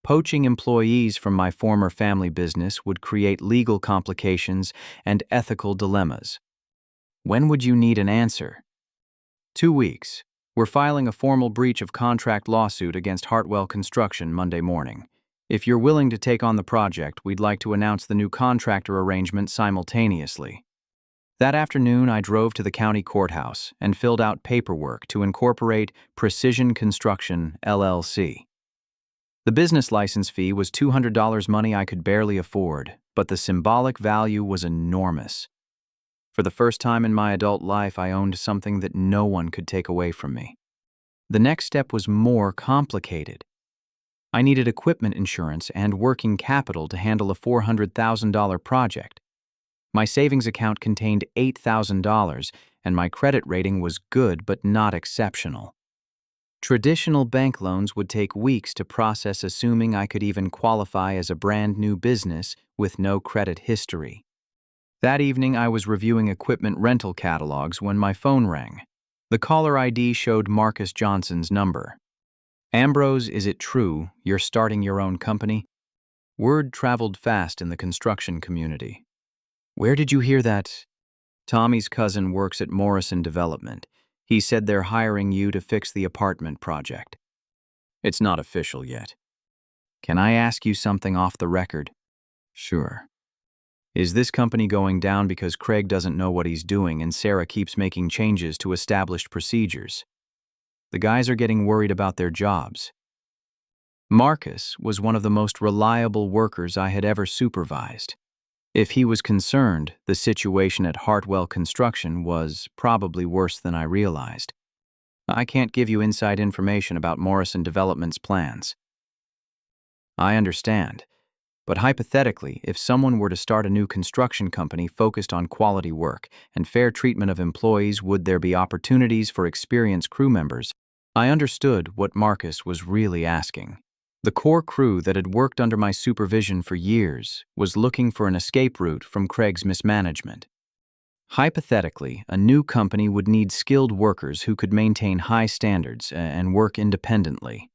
Poaching employees from my former family business would create legal complications and ethical dilemmas. When would you need an answer? 2 weeks. We're filing a formal breach of contract lawsuit against Hartwell Construction Monday morning. If you're willing to take on the project, we'd like to announce the new contractor arrangement simultaneously. That afternoon, I drove to the county courthouse and filled out paperwork to incorporate Precision Construction, LLC. The business license fee was $200, money I could barely afford, but the symbolic value was enormous. For the first time in my adult life, I owned something that no one could take away from me. The next step was more complicated. I needed equipment insurance and working capital to handle a $400,000 project. My savings account contained $8,000, and my credit rating was good but not exceptional. Traditional bank loans would take weeks to process, assuming I could even qualify as a brand new business with no credit history. That evening, I was reviewing equipment rental catalogs when my phone rang. The caller ID showed Marcus Johnson's number. Ambrose, is it true you're starting your own company? Word traveled fast in the construction community. Where did you hear that? Tommy's cousin works at Morrison Development. He said they're hiring you to fix the apartment project. It's not official yet. Can I ask you something off the record? Sure. Is this company going down because Craig doesn't know what he's doing and Sarah keeps making changes to established procedures? The guys are getting worried about their jobs. Marcus was one of the most reliable workers I had ever supervised. If he was concerned, the situation at Hartwell Construction was probably worse than I realized. I can't give you inside information about Morrison Development's plans. I understand. But hypothetically, if someone were to start a new construction company focused on quality work and fair treatment of employees, would there be opportunities for experienced crew members? I understood what Marcus was really asking. The core crew that had worked under my supervision for years was looking for an escape route from Craig's mismanagement. Hypothetically, a new company would need skilled workers who could maintain high standards and work independently.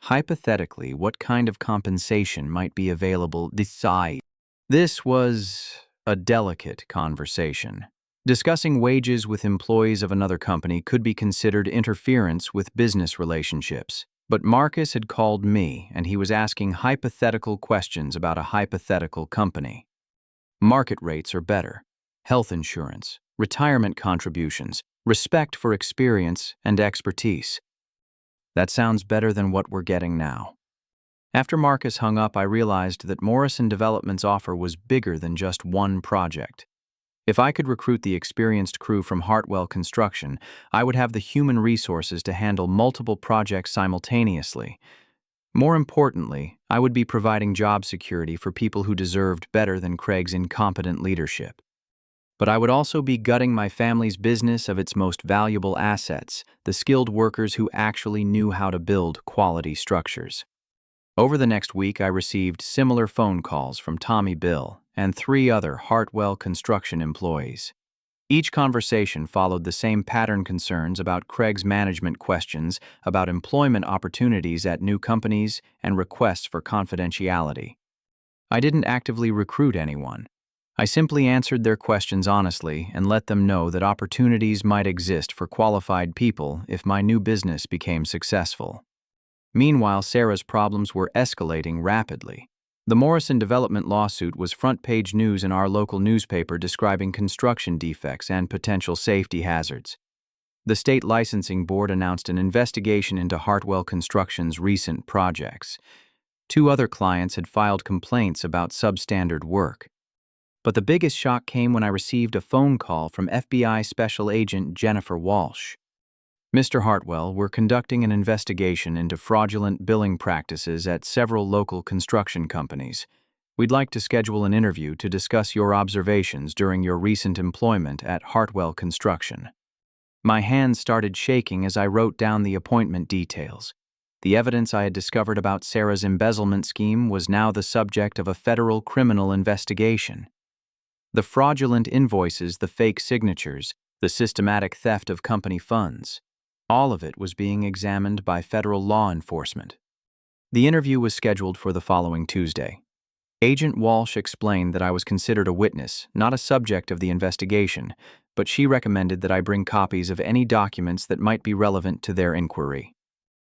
Hypothetically, what kind of compensation might be available? Decide. This was a delicate conversation. Discussing wages with employees of another company could be considered interference with business relationships. But Marcus had called me, and he was asking hypothetical questions about a hypothetical company. Market rates are better. Health insurance, retirement contributions, respect for experience and expertise. That sounds better than what we're getting now. After Marcus hung up, I realized that Morrison Development's offer was bigger than just one project. If I could recruit the experienced crew from Hartwell Construction, I would have the human resources to handle multiple projects simultaneously. More importantly, I would be providing job security for people who deserved better than Craig's incompetent leadership. But I would also be gutting my family's business of its most valuable assets, the skilled workers who actually knew how to build quality structures. Over the next week, I received similar phone calls from Tommy, Bill, and 3 other Hartwell Construction employees. Each conversation followed the same pattern: concerns about Craig's management, questions about employment opportunities at new companies, and requests for confidentiality. I didn't actively recruit anyone. I simply answered their questions honestly and let them know that opportunities might exist for qualified people if my new business became successful. Meanwhile, Sarah's problems were escalating rapidly. The Morrison Development lawsuit was front-page news in our local newspaper, describing construction defects and potential safety hazards. The state licensing board announced an investigation into Hartwell Construction's recent projects. 2 other clients had filed complaints about substandard work. But the biggest shock came when I received a phone call from FBI Special Agent Jennifer Walsh. "Mr. Hartwell, we're conducting an investigation into fraudulent billing practices at several local construction companies. We'd like to schedule an interview to discuss your observations during your recent employment at Hartwell Construction." My hands started shaking as I wrote down the appointment details. The evidence I had discovered about Sarah's embezzlement scheme was now the subject of a federal criminal investigation. The fraudulent invoices, the fake signatures, the systematic theft of company funds, all of it was being examined by federal law enforcement. The interview was scheduled for the following Tuesday. Agent Walsh explained that I was considered a witness, not a subject of the investigation, but she recommended that I bring copies of any documents that might be relevant to their inquiry.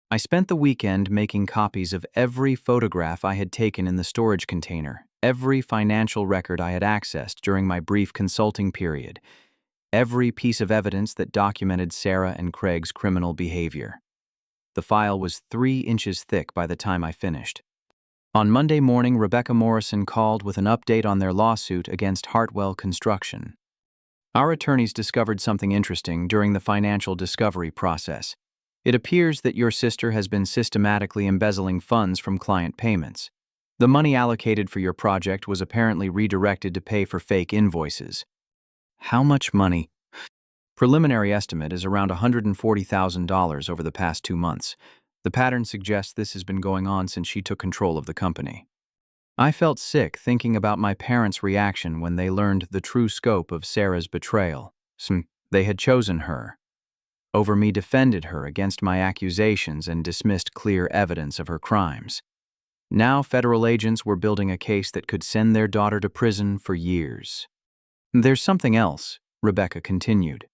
I spent the weekend making copies of every photograph I had taken in the storage container, every financial record I had accessed during my brief consulting period, every piece of evidence that documented Sarah and Craig's criminal behavior. The file was 3 inches thick by the time I finished. On Monday morning, Rebecca Morrison called with an update on their lawsuit against Hartwell Construction. "Our attorneys discovered something interesting during the financial discovery process. It appears that your sister has been systematically embezzling funds from client payments. The money allocated for your project was apparently redirected to pay for fake invoices." "How much money?" "Preliminary estimate is around $140,000 over the past 2 months. The pattern suggests this has been going on since she took control of the company." I felt sick thinking about my parents' reaction when they learned the true scope of Sarah's betrayal. They had chosen her. Over me, defended her against my accusations and dismissed clear evidence of her crimes. Now federal agents were building a case that could send their daughter to prison for years. "There's something else," Rebecca continued.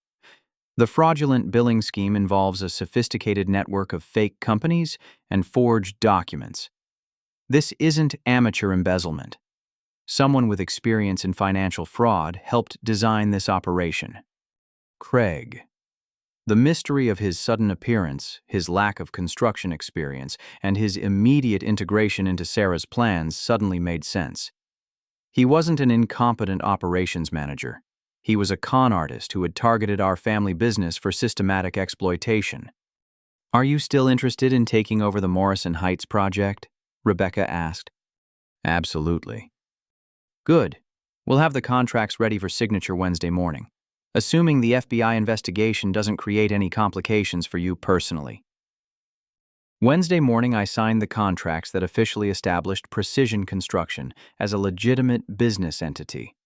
"The fraudulent billing scheme involves a sophisticated network of fake companies and forged documents. This isn't amateur embezzlement. Someone with experience in financial fraud helped design this operation. Craig. The mystery of his sudden appearance, his lack of construction experience, and his immediate integration into Sarah's plans suddenly made sense. He wasn't an incompetent operations manager. He was a con artist who had targeted our family business for systematic exploitation." "Are you still interested in taking over the Morrison Heights project?" Rebecca asked. "Absolutely." "Good. We'll have the contracts ready for signature Wednesday morning, assuming the FBI investigation doesn't create any complications for you personally." Wednesday morning, I signed the contracts that officially established Precision Construction as a legitimate business entity.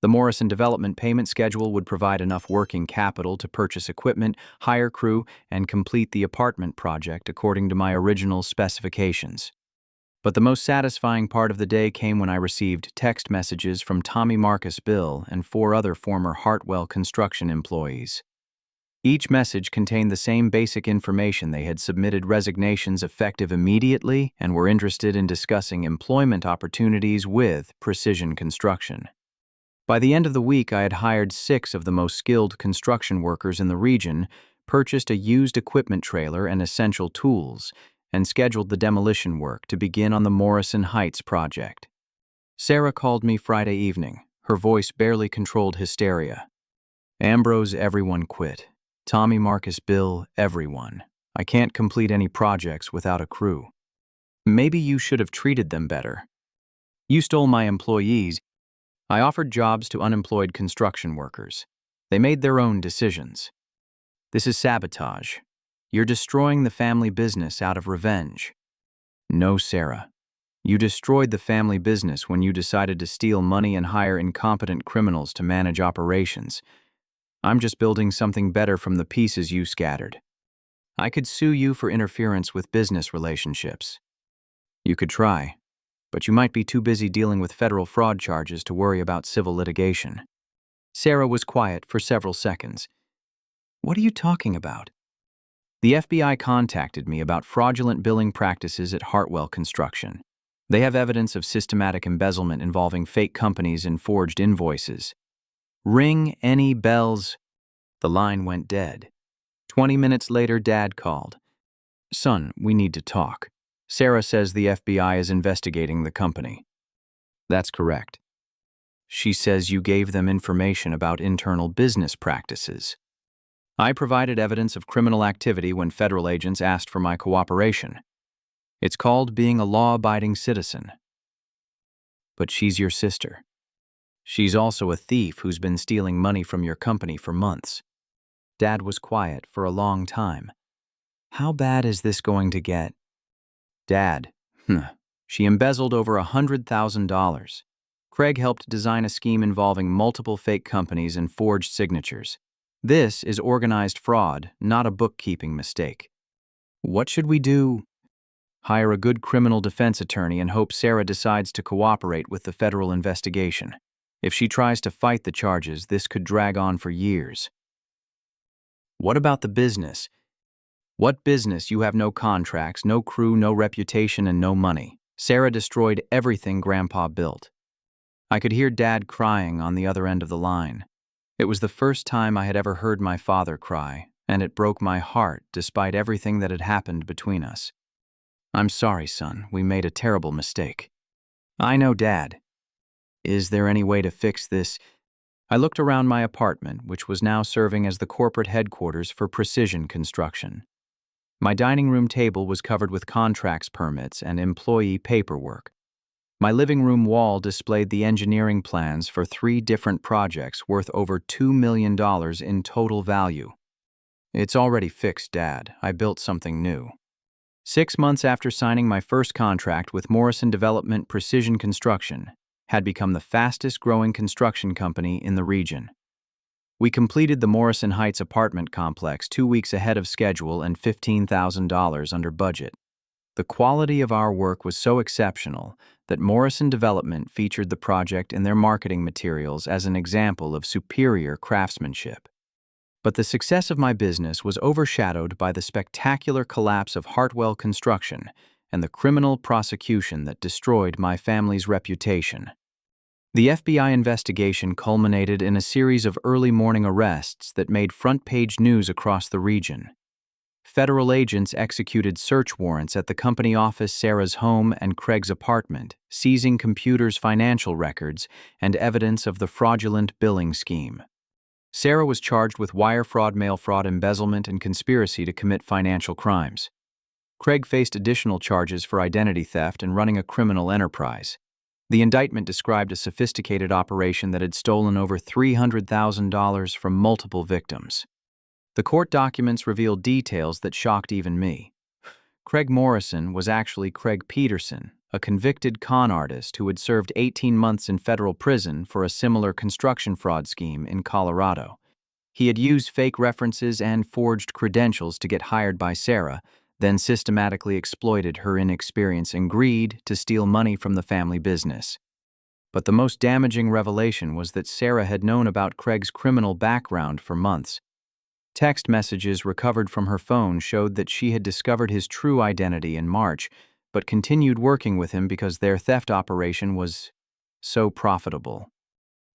The Morrison development payment schedule would provide enough working capital to purchase equipment, hire crew, and complete the apartment project according to my original specifications. But the most satisfying part of the day came when I received text messages from Tommy Marcus Bill and 4 other former Hartwell Construction employees. Each message contained the same basic information. They had submitted resignations effective immediately and were interested in discussing employment opportunities with Precision Construction. By the end of the week, I had hired 6 of the most skilled construction workers in the region, purchased a used equipment trailer and essential tools, and scheduled the demolition work to begin on the Morrison Heights project. Sarah called me Friday evening, her voice barely controlled hysteria. "Ambrose, everyone quit. Tommy, Marcus, Bill, everyone. I can't complete any projects without a crew. Maybe you should have treated them better. You stole my employees." I offered jobs to unemployed construction workers. They made their own decisions. "This is sabotage. You're destroying the family business out of revenge." "No, Sarah. You destroyed the family business when you decided to steal money and hire incompetent criminals to manage operations. I'm just building something better from the pieces you scattered. I could sue you for interference with business relationships." "You could try, but you might be too busy dealing with federal fraud charges to worry about civil litigation." Sarah was quiet for several seconds. "What are you talking about?" "The FBI contacted me about fraudulent billing practices at Hartwell Construction. They have evidence of systematic embezzlement involving fake companies and forged invoices." "Ring any bells?" The line went dead. 20 minutes later, Dad called. "Son, we need to talk. Sarah says the FBI is investigating the company." "That's correct." "She says you gave them information about internal business practices." "I provided evidence of criminal activity when federal agents asked for my cooperation. It's called being a law-abiding citizen." "But she's your sister. She's also a thief who's been stealing money from your company for months." Dad was quiet for a long time. "How bad is this going to get?" "Dad, she embezzled over $100,000. Craig helped design a scheme involving multiple fake companies and forged signatures. This is organized fraud, not a bookkeeping mistake." "What should we do?" "Hire a good criminal defense attorney and hope Sarah decides to cooperate with the federal investigation. If she tries to fight the charges, this could drag on for years." "What about the business?" "What business? You have no contracts, no crew, no reputation, and no money. Sarah destroyed everything Grandpa built." I could hear Dad crying on the other end of the line. It was the first time I had ever heard my father cry, and it broke my heart despite everything that had happened between us. "I'm sorry, son. We made a terrible mistake." "I know, Dad. Is there any way to fix this?" I looked around my apartment, which was now serving as the corporate headquarters for precision construction. My dining room table was covered with contracts permits and employee paperwork. My living room wall displayed the engineering plans for 3 different projects worth over $2 million in total value. "It's already fixed, Dad. I built something new." 6 months after signing my first contract with Morrison Development Precision Construction, had become the fastest-growing construction company in the region. We completed the Morrison Heights apartment complex 2 weeks ahead of schedule and $15,000 under budget. The quality of our work was so exceptional that Morrison Development featured the project in their marketing materials as an example of superior craftsmanship. But the success of my business was overshadowed by the spectacular collapse of Hartwell Construction and the criminal prosecution that destroyed my family's reputation. The FBI investigation culminated in a series of early morning arrests that made front-page news across the region. Federal agents executed search warrants at the company office, Sarah's home, and Craig's apartment, seizing computers, financial records, and evidence of the fraudulent billing scheme. Sarah was charged with wire fraud, mail fraud, embezzlement, and conspiracy to commit financial crimes. Craig faced additional charges for identity theft and running a criminal enterprise. The indictment described a sophisticated operation that had stolen over $300,000 from multiple victims. The court documents revealed details that shocked even me. Craig Morrison was actually Craig Peterson, a convicted con artist who had served 18 months in federal prison for a similar construction fraud scheme in Colorado. He had used fake references and forged credentials to get hired by Sarah, then systematically exploited her inexperience and greed to steal money from the family business. But the most damaging revelation was that Sarah had known about Craig's criminal background for months. Text messages recovered from her phone showed that she had discovered his true identity in March, but continued working with him because their theft operation was so profitable.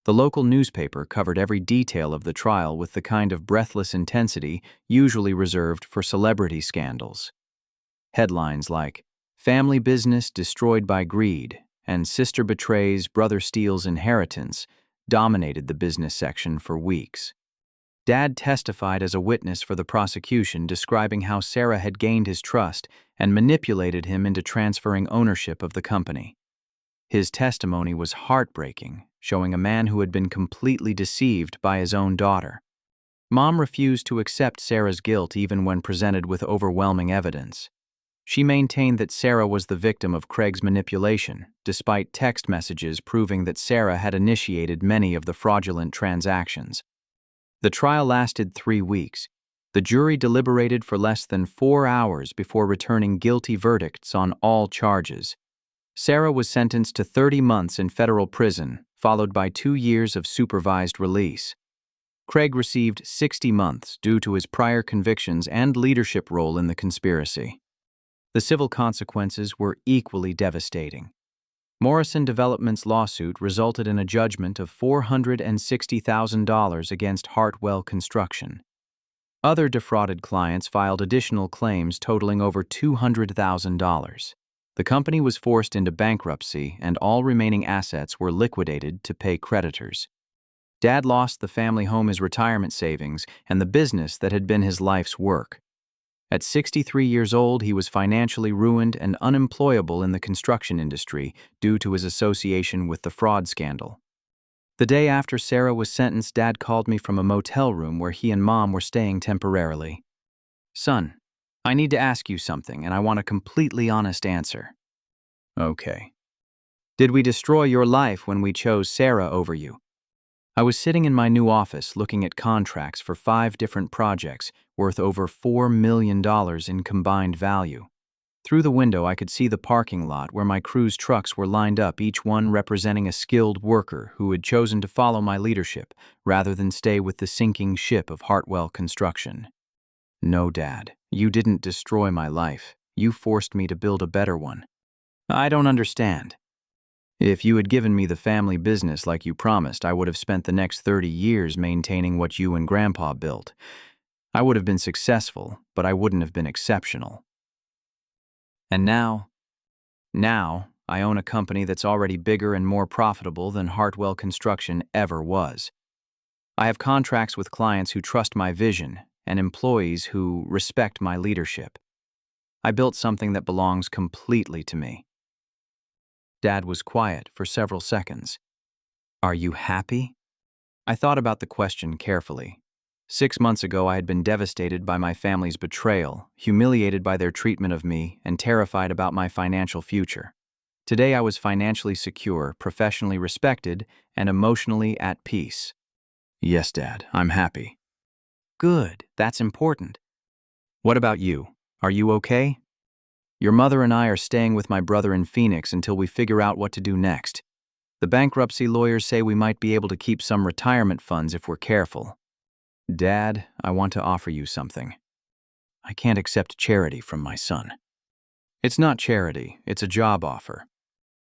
The local newspaper covered every detail of the trial with the kind of breathless intensity usually reserved for celebrity scandals. Headlines like, "Family Business Destroyed by Greed," and "Sister Betrays, Brother Steals Inheritance," dominated the business section for weeks. Dad testified as a witness for the prosecution, describing how Sarah had gained his trust and manipulated him into transferring ownership of the company. His testimony was heartbreaking, showing a man who had been completely deceived by his own daughter. Mom refused to accept Sarah's guilt even when presented with overwhelming evidence. She maintained that Sarah was the victim of Craig's manipulation, despite text messages proving that Sarah had initiated many of the fraudulent transactions. The trial lasted 3 weeks. The jury deliberated for less than 4 hours before returning guilty verdicts on all charges. Sarah was sentenced to 30 months in federal prison, followed by 2 years of supervised release. Craig received 60 months due to his prior convictions and leadership role in the conspiracy. The civil consequences were equally devastating. Morrison Development's lawsuit resulted in a judgment of $460,000 against Hartwell Construction. Other defrauded clients filed additional claims totaling over $200,000. The company was forced into bankruptcy, and all remaining assets were liquidated to pay creditors. Dad lost the family home, his retirement savings, and the business that had been his life's work. At 63 years old, he was financially ruined and unemployable in the construction industry due to his association with the fraud scandal. The day after Sarah was sentenced, Dad called me from a motel room where he and Mom were staying temporarily. "Son, I need to ask you something, and I want a completely honest answer." "Okay." "Did we destroy your life when we chose Sarah over you?" I was sitting in my new office looking at contracts for 5 different projects worth over $4 million in combined value. Through the window, I could see the parking lot where my crew's trucks were lined up, each one representing a skilled worker who had chosen to follow my leadership rather than stay with the sinking ship of Hartwell Construction. "No, Dad, you didn't destroy my life. You forced me to build a better one." "I don't understand." "If you had given me the family business like you promised, I would have spent the next 30 years maintaining what you and Grandpa built. I would have been successful, but I wouldn't have been exceptional. And now I own a company that's already bigger and more profitable than Hartwell Construction ever was. I have contracts with clients who trust my vision and employees who respect my leadership. I built something that belongs completely to me." Dad was quiet for several seconds. "Are you happy?" I thought about the question carefully. 6 months ago, I had been devastated by my family's betrayal, humiliated by their treatment of me, and terrified about my financial future. Today, I was financially secure, professionally respected, and emotionally at peace. "Yes, Dad, I'm happy." "Good, that's important." "What about you? Are you okay?" "Your mother and I are staying with my brother in Phoenix until we figure out what to do next. The bankruptcy lawyers say we might be able to keep some retirement funds if we're careful." "Dad, I want to offer you something. I can't accept charity from my son." "It's not charity, it's a job offer."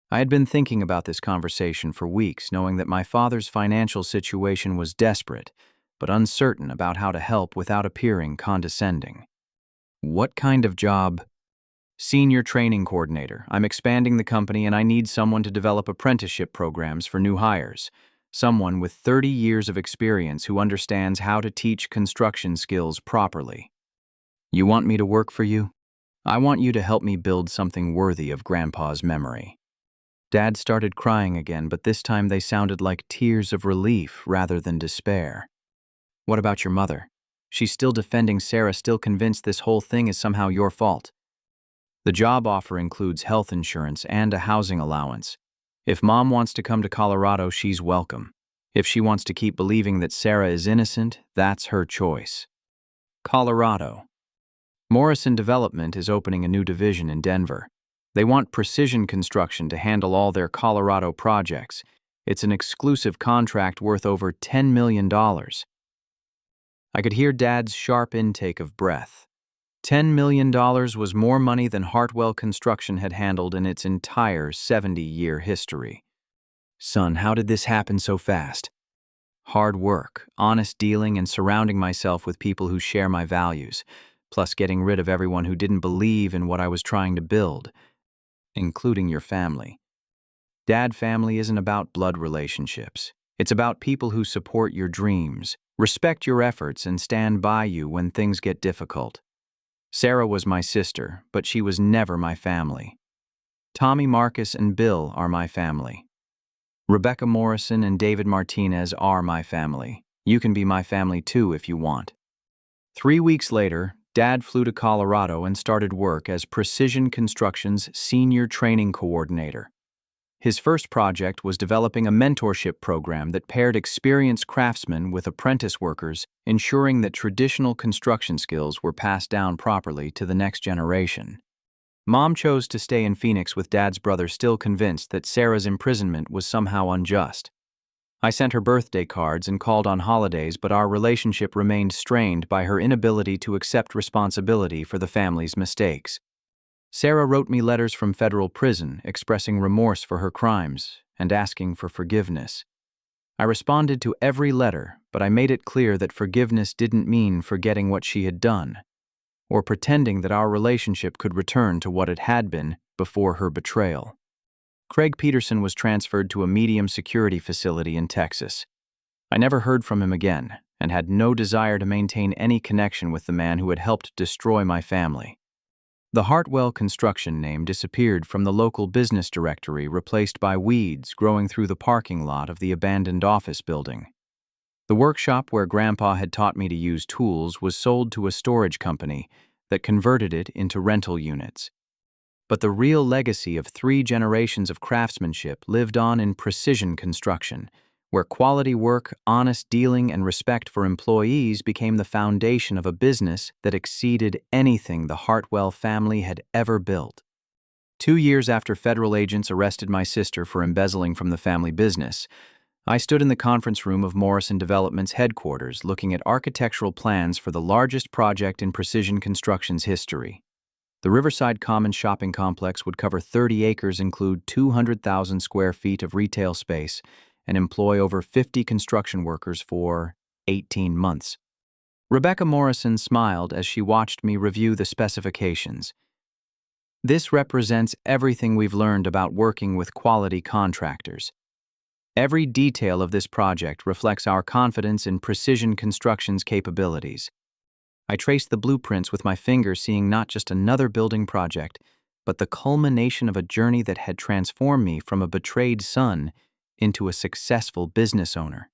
I had been thinking about this conversation for weeks, knowing that my father's financial situation was desperate, but uncertain about how to help without appearing condescending. "What kind of job?" "Senior training coordinator. I'm expanding the company and I need someone to develop apprenticeship programs for new hires. Someone with 30 years of experience who understands how to teach construction skills properly." "You want me to work for you?" "I want you to help me build something worthy of Grandpa's memory." Dad started crying again, but this time they sounded like tears of relief rather than despair. "What about your mother? She's still defending Sarah, still convinced this whole thing is somehow your fault." "The job offer includes health insurance and a housing allowance. If Mom wants to come to Colorado, she's welcome. If she wants to keep believing that Sarah is innocent, that's her choice." Colorado. Morrison Development is opening a new division in Denver. They want Precision Construction to handle all their Colorado projects. It's an exclusive contract worth over $10 million. I could hear Dad's sharp intake of breath. $10 million was more money than Hartwell Construction had handled in its entire 70-year history. "Son, how did this happen so fast?" "Hard work, honest dealing, and surrounding myself with people who share my values, plus getting rid of everyone who didn't believe in what I was trying to build, including your family. Dad, family isn't about blood relationships. It's about people who support your dreams, respect your efforts, and stand by you when things get difficult. Sarah was my sister, but she was never my family. Tommy, Marcus, and Bill are my family. Rebecca Morrison and David Martinez are my family. You can be my family too if you want." 3 weeks later, Dad flew to Colorado and started work as Precision Construction's Senior Training Coordinator. His first project was developing a mentorship program that paired experienced craftsmen with apprentice workers, ensuring that traditional construction skills were passed down properly to the next generation. Mom chose to stay in Phoenix with Dad's brother, still convinced that Sarah's imprisonment was somehow unjust. I sent her birthday cards and called on holidays, but our relationship remained strained by her inability to accept responsibility for the family's mistakes. Sarah wrote me letters from federal prison expressing remorse for her crimes and asking for forgiveness. I responded to every letter, but I made it clear that forgiveness didn't mean forgetting what she had done, or pretending that our relationship could return to what it had been before her betrayal. Craig Peterson was transferred to a medium security facility in Texas. I never heard from him again, and had no desire to maintain any connection with the man who had helped destroy my family. The Hartwell Construction name disappeared from the local business directory, replaced by weeds growing through the parking lot of the abandoned office building. The workshop where Grandpa had taught me to use tools was sold to a storage company that converted it into rental units. But the real legacy of 3 generations of craftsmanship lived on in precision construction, where quality work, honest dealing, and respect for employees became the foundation of a business that exceeded anything the Hartwell family had ever built. 2 years after federal agents arrested my sister for embezzling from the family business, I stood in the conference room of Morrison Development's headquarters looking at architectural plans for the largest project in precision construction's history. The Riverside Commons shopping complex would cover 30 acres, include 200,000 square feet of retail space, and employ over 50 construction workers for 18 months. Rebecca Morrison smiled as she watched me review the specifications. This represents everything we've learned about working with quality contractors. Every detail of this project reflects our confidence in precision construction's capabilities. I traced the blueprints with my finger, seeing not just another building project, but the culmination of a journey that had transformed me from a betrayed son into a successful business owner.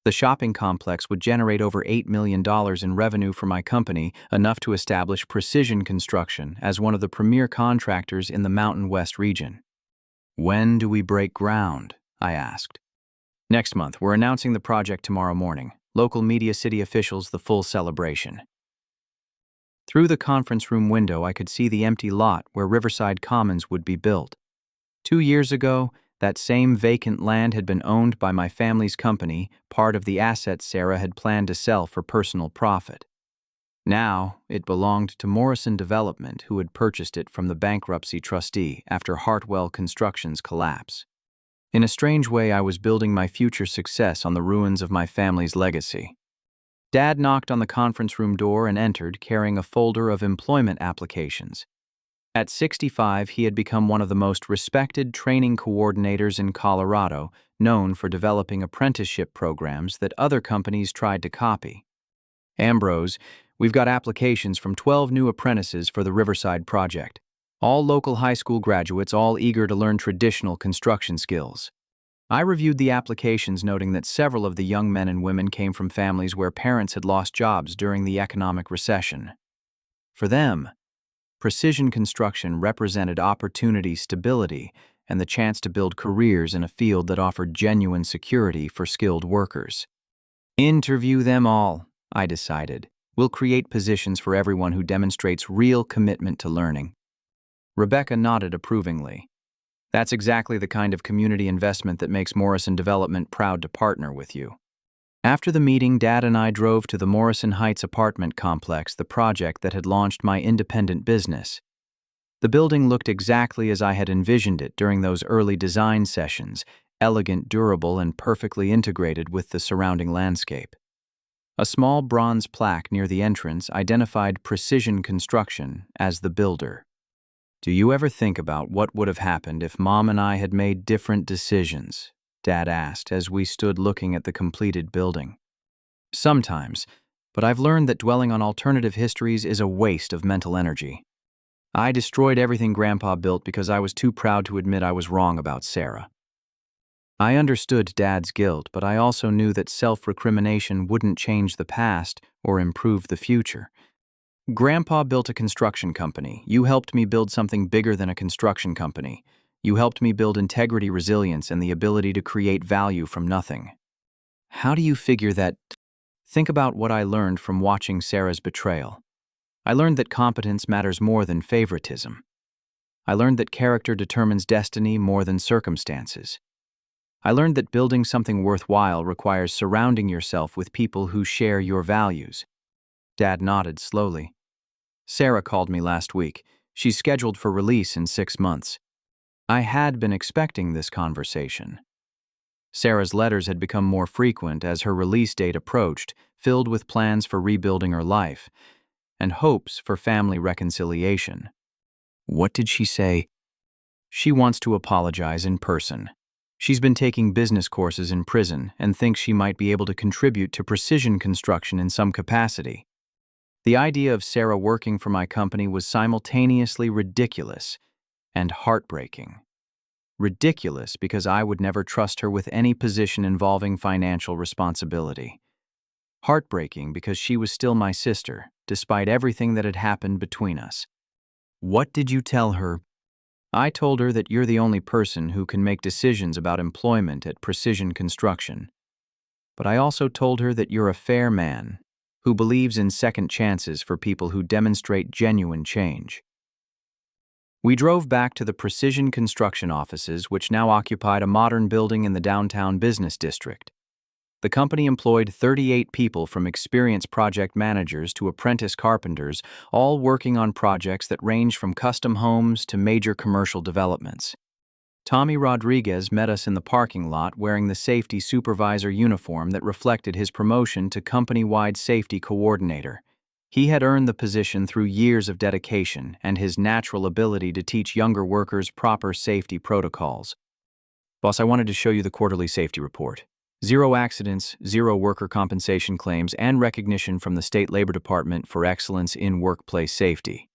The shopping complex would generate over $8 million in revenue for my company, enough to establish Precision Construction as one of the premier contractors in the Mountain West region. "When do we break ground?" I asked. "Next month. We're announcing the project tomorrow morning. Local media city officials the full celebration." Through the conference room window, I could see the empty lot where Riverside Commons would be built. 2 years ago, that same vacant land had been owned by my family's company, part of the assets Sarah had planned to sell for personal profit. Now, it belonged to Morrison Development, who had purchased it from the bankruptcy trustee after Hartwell Construction's collapse. In a strange way, I was building my future success on the ruins of my family's legacy. Dad knocked on the conference room door and entered, carrying a folder of employment applications. At 65, he had become one of the most respected training coordinators in Colorado, known for developing apprenticeship programs that other companies tried to copy. "Ambrose, we've got applications from 12 new apprentices for the Riverside project. All local high school graduates, all eager to learn traditional construction skills." I reviewed the applications, noting that several of the young men and women came from families where parents had lost jobs during the economic recession. For them, precision construction represented opportunity, stability, and the chance to build careers in a field that offered genuine security for skilled workers. "Interview them all," I decided. "We'll create positions for everyone who demonstrates real commitment to learning." Rebecca nodded approvingly. "That's exactly the kind of community investment that makes Morrison Development proud to partner with you." After the meeting, Dad and I drove to the Morrison Heights apartment complex, the project that had launched my independent business. The building looked exactly as I had envisioned it during those early design sessions, elegant, durable, and perfectly integrated with the surrounding landscape. A small bronze plaque near the entrance identified Precision Construction as the builder. "Do you ever think about what would have happened if Mom and I had made different decisions?" Dad asked as we stood looking at the completed building. "Sometimes, but I've learned that dwelling on alternative histories is a waste of mental energy. I destroyed everything Grandpa built because I was too proud to admit I was wrong about Sarah." I understood Dad's guilt, but I also knew that self-recrimination wouldn't change the past or improve the future. "Grandpa built a construction company. You helped me build something bigger than a construction company. You helped me build integrity, resilience, and the ability to create value from nothing. How do you figure that?" Think about what I learned from watching Sarah's betrayal. I learned that competence matters more than favoritism. I learned that character determines destiny more than circumstances. I learned that building something worthwhile requires surrounding yourself with people who share your values. Dad nodded slowly. "Sarah called me last week. She's scheduled for release in 6 months." I had been expecting this conversation. Sarah's letters had become more frequent as her release date approached, filled with plans for rebuilding her life and hopes for family reconciliation. What did she say? She wants to apologize in person. She's been taking business courses in prison and thinks she might be able to contribute to precision construction in some capacity. The idea of Sarah working for my company was simultaneously ridiculous and heartbreaking. Ridiculous because I would never trust her with any position involving financial responsibility. Heartbreaking because she was still my sister, despite everything that had happened between us. What did you tell her? I told her that you're the only person who can make decisions about employment at Precision Construction. But I also told her that you're a fair man who believes in second chances for people who demonstrate genuine change. We drove back to the Precision Construction offices, which now occupied a modern building in the downtown business district. The company employed 38 people, from experienced project managers to apprentice carpenters, all working on projects that range from custom homes to major commercial developments. Tommy Rodriguez met us in the parking lot wearing the safety supervisor uniform that reflected his promotion to company-wide safety coordinator. He had earned the position through years of dedication and his natural ability to teach younger workers proper safety protocols. Boss, I wanted to show you the quarterly safety report. 0 accidents, 0 worker compensation claims, and recognition from the State Labor Department for excellence in workplace safety.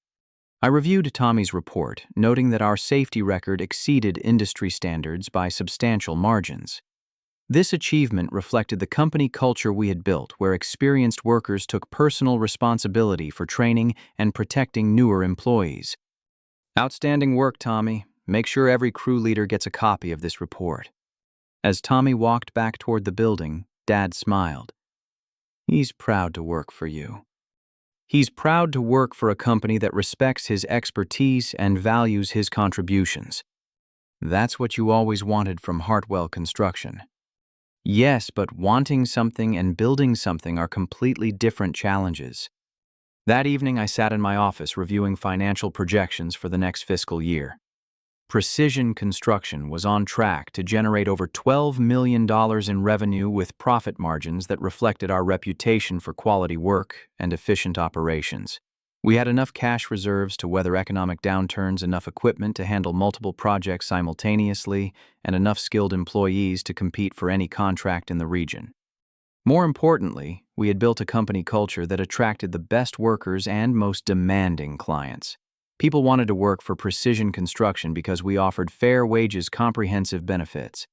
I reviewed Tommy's report, noting that our safety record exceeded industry standards by substantial margins. This achievement reflected the company culture we had built, where experienced workers took personal responsibility for training and protecting newer employees. Outstanding work, Tommy. Make sure every crew leader gets a copy of this report. As Tommy walked back toward the building, Dad smiled. He's proud to work for you. He's proud to work for a company that respects his expertise and values his contributions. That's what you always wanted from Hartwell Construction. Yes, but wanting something and building something are completely different challenges. That evening, I sat in my office reviewing financial projections for the next fiscal year. Precision Construction was on track to generate over $12 million in revenue with profit margins that reflected our reputation for quality work and efficient operations. We had enough cash reserves to weather economic downturns, enough equipment to handle multiple projects simultaneously, and enough skilled employees to compete for any contract in the region. More importantly, we had built a company culture that attracted the best workers and most demanding clients. People wanted to work for Precision Construction because we offered fair wages, comprehensive benefits,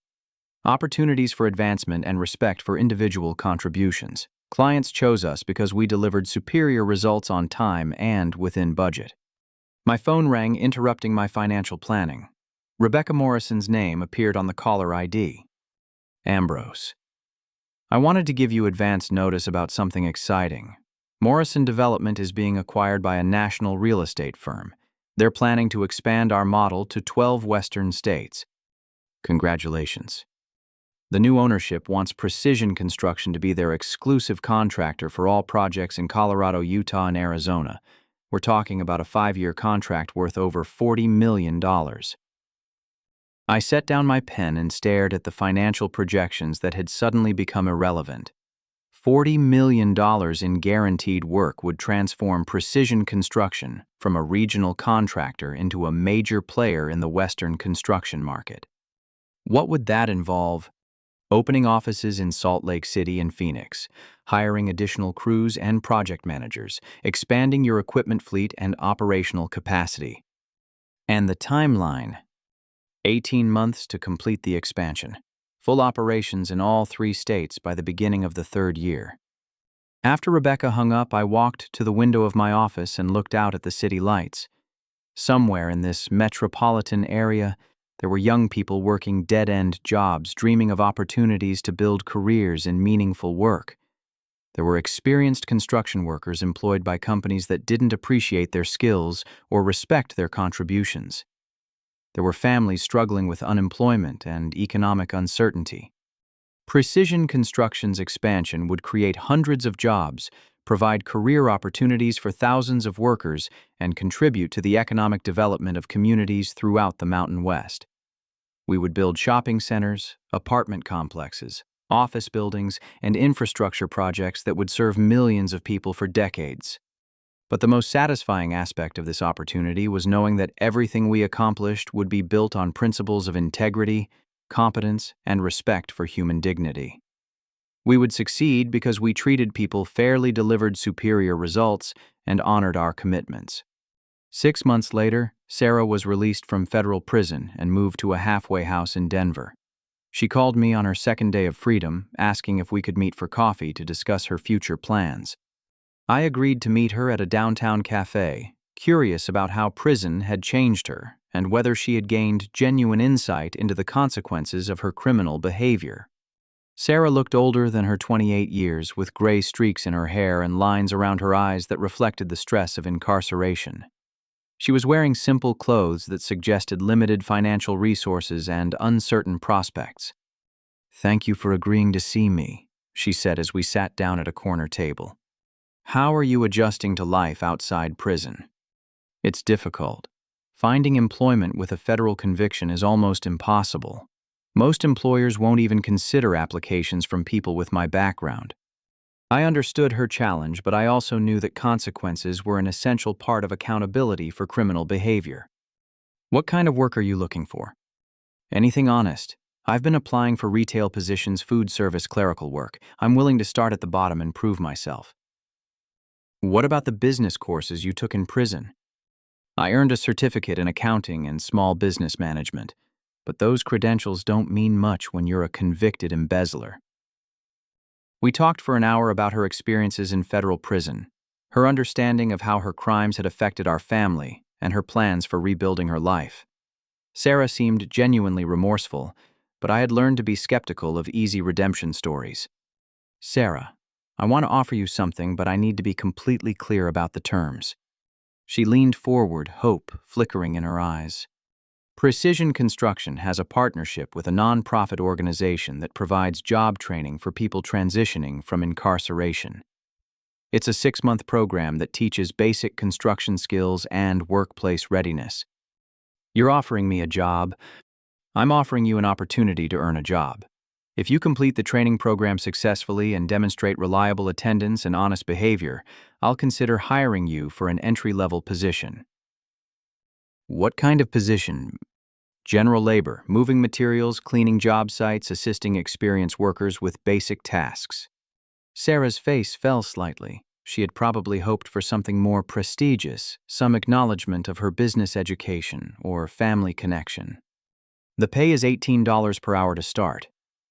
opportunities for advancement, and respect for individual contributions. Clients chose us because we delivered superior results on time and within budget. My phone rang, interrupting my financial planning. Rebecca Morrison's name appeared on the caller ID. Ambrose. I wanted to give you advance notice about something exciting. Morrison Development is being acquired by a national real estate firm. They're planning to expand our model to 12 western states. Congratulations. The new ownership wants Precision Construction to be their exclusive contractor for all projects in Colorado, Utah, and Arizona. We're talking about a 5-year contract worth over $40 million. I set down my pen and stared at the financial projections that had suddenly become irrelevant. $40 million in guaranteed work would transform Precision Construction from a regional contractor into a major player in the Western construction market. What would that involve? Opening offices in Salt Lake City and Phoenix, hiring additional crews and project managers, expanding your equipment fleet and operational capacity. And the timeline: 18 months to complete the expansion. Full operations in all 3 states by the beginning of the 3rd year. After Rebecca hung up, I walked to the window of my office and looked out at the city lights. Somewhere in this metropolitan area, there were young people working dead-end jobs, dreaming of opportunities to build careers in meaningful work. There were experienced construction workers employed by companies that didn't appreciate their skills or respect their contributions. There were families struggling with unemployment and economic uncertainty. Precision Construction's expansion would create hundreds of jobs, provide career opportunities for thousands of workers, and contribute to the economic development of communities throughout the Mountain West. We would build shopping centers, apartment complexes, office buildings, and infrastructure projects that would serve millions of people for decades. But the most satisfying aspect of this opportunity was knowing that everything we accomplished would be built on principles of integrity, competence, and respect for human dignity. We would succeed because we treated people fairly, delivered superior results, and honored our commitments. 6 months later, Sarah was released from federal prison and moved to a halfway house in Denver. She called me on her second day of freedom, asking if we could meet for coffee to discuss her future plans. I agreed to meet her at a downtown cafe, curious about how prison had changed her and whether she had gained genuine insight into the consequences of her criminal behavior. Sarah looked older than her 28 years, with gray streaks in her hair and lines around her eyes that reflected the stress of incarceration. She was wearing simple clothes that suggested limited financial resources and uncertain prospects. "Thank you for agreeing to see me," she said as we sat down at a corner table. "How are you adjusting to life outside prison?" "It's difficult. Finding employment with a federal conviction is almost impossible. Most employers won't even consider applications from people with my background." I understood her challenge, but I also knew that consequences were an essential part of accountability for criminal behavior. "What kind of work are you looking for?" "Anything honest. I've been applying for retail positions, food service, clerical work. I'm willing to start at the bottom and prove myself." "What about the business courses you took in prison?" "I earned a certificate in accounting and small business management, but those credentials don't mean much when you're a convicted embezzler." We talked for an hour about her experiences in federal prison, her understanding of how her crimes had affected our family, and her plans for rebuilding her life. Sarah seemed genuinely remorseful, but I had learned to be skeptical of easy redemption stories. "Sarah, I want to offer you something, but I need to be completely clear about the terms." She leaned forward, hope flickering in her eyes. Precision Construction has a partnership with a nonprofit organization that provides job training for people transitioning from incarceration. It's a 6-month program that teaches basic construction skills and workplace readiness. "You're offering me a job. I'm offering you an opportunity to earn a job. If you complete the training program successfully and demonstrate reliable attendance and honest behavior, I'll consider hiring you for an entry-level position." "What kind of position?" "General labor, moving materials, cleaning job sites, assisting experienced workers with basic tasks." Sarah's face fell slightly. She had probably hoped for something more prestigious, some acknowledgement of her business education or family connection. "The pay is $18 per hour to start.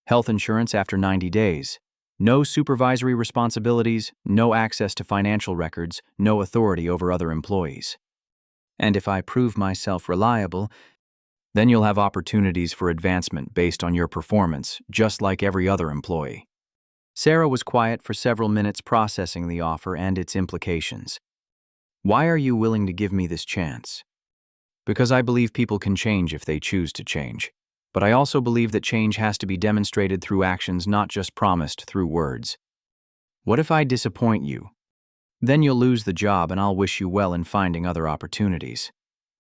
Health insurance after 90 days. No supervisory responsibilities, no access to financial records, no authority over other employees. And if I prove myself reliable, then you'll have opportunities for advancement based on your performance, just like every other employee." Sarah was quiet for several minutes, processing the offer and its implications. "Why are you willing to give me this chance?" "Because I believe people can change if they choose to change. But I also believe that change has to be demonstrated through actions, not just promised through words." "What if I disappoint you?" "Then you'll lose the job and I'll wish you well in finding other opportunities.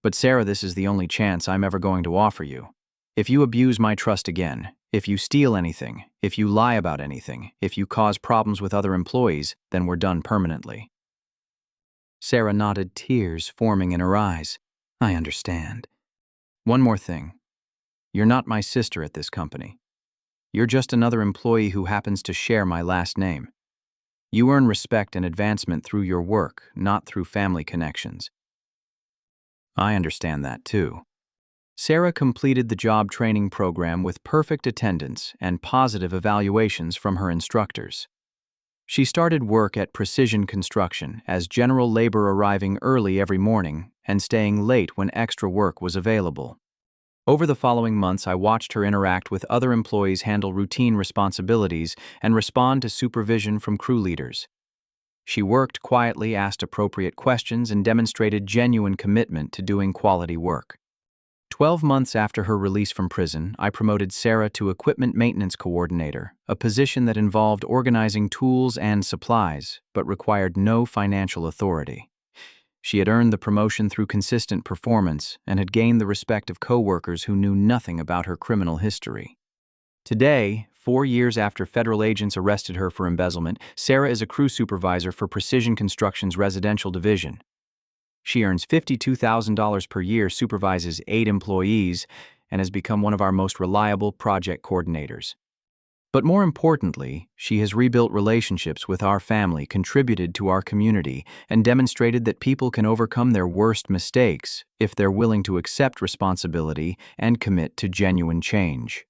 But Sarah, this is the only chance I'm ever going to offer you. If you abuse my trust again, if you steal anything, if you lie about anything, if you cause problems with other employees, then we're done permanently." Sarah nodded, tears forming in her eyes. "I understand. One more thing. You're not my sister at this company. You're just another employee who happens to share my last name. You earn respect and advancement through your work, not through family connections." "I understand that too." Sarah completed the job training program with perfect attendance and positive evaluations from her instructors. She started work at Precision Construction as general labor, arriving early every morning and staying late when extra work was available. Over the following months, I watched her interact with other employees, handle routine responsibilities, and respond to supervision from crew leaders. She worked quietly, asked appropriate questions, and demonstrated genuine commitment to doing quality work. 12 months after her release from prison, I promoted Sarah to Equipment Maintenance Coordinator, a position that involved organizing tools and supplies, but required no financial authority. She had earned the promotion through consistent performance and had gained the respect of coworkers who knew nothing about her criminal history. Today, 4 years after federal agents arrested her for embezzlement, Sarah is a crew supervisor for Precision Construction's residential division. She earns $52,000 per year, supervises 8 employees, and has become one of our most reliable project coordinators. But more importantly, she has rebuilt relationships with our family, contributed to our community, and demonstrated that people can overcome their worst mistakes if they're willing to accept responsibility and commit to genuine change.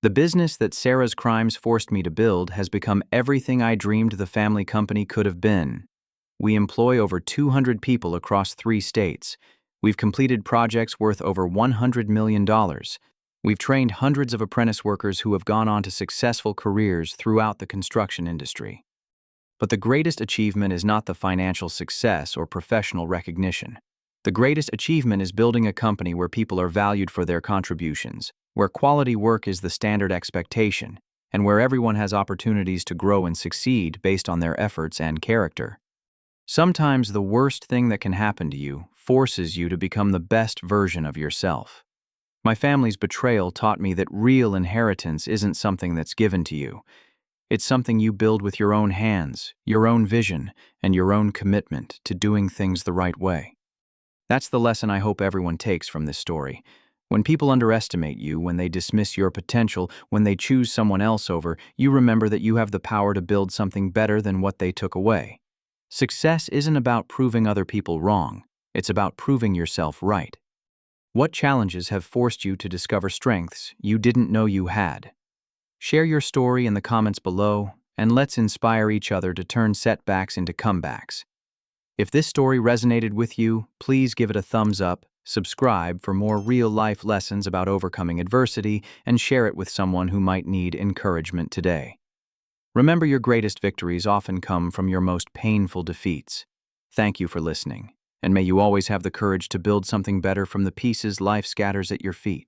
The business that Sarah's crimes forced me to build has become everything I dreamed the family company could have been. We employ over 200 people across 3 states. We've completed projects worth over $100 million. We've trained hundreds of apprentice workers who have gone on to successful careers throughout the construction industry. But the greatest achievement is not the financial success or professional recognition. The greatest achievement is building a company where people are valued for their contributions, where quality work is the standard expectation, and where everyone has opportunities to grow and succeed based on their efforts and character. Sometimes the worst thing that can happen to you forces you to become the best version of yourself. My family's betrayal taught me that real inheritance isn't something that's given to you. It's something you build with your own hands, your own vision, and your own commitment to doing things the right way. That's the lesson I hope everyone takes from this story. When people underestimate you, when they dismiss your potential, when they choose someone else over, you remember that you have the power to build something better than what they took away. Success isn't about proving other people wrong. It's about proving yourself right. What challenges have forced you to discover strengths you didn't know you had? Share your story in the comments below, and let's inspire each other to turn setbacks into comebacks. If this story resonated with you, please give it a thumbs up, subscribe for more real-life lessons about overcoming adversity, and share it with someone who might need encouragement today. Remember, your greatest victories often come from your most painful defeats. Thank you for listening. And may you always have the courage to build something better from the pieces life scatters at your feet.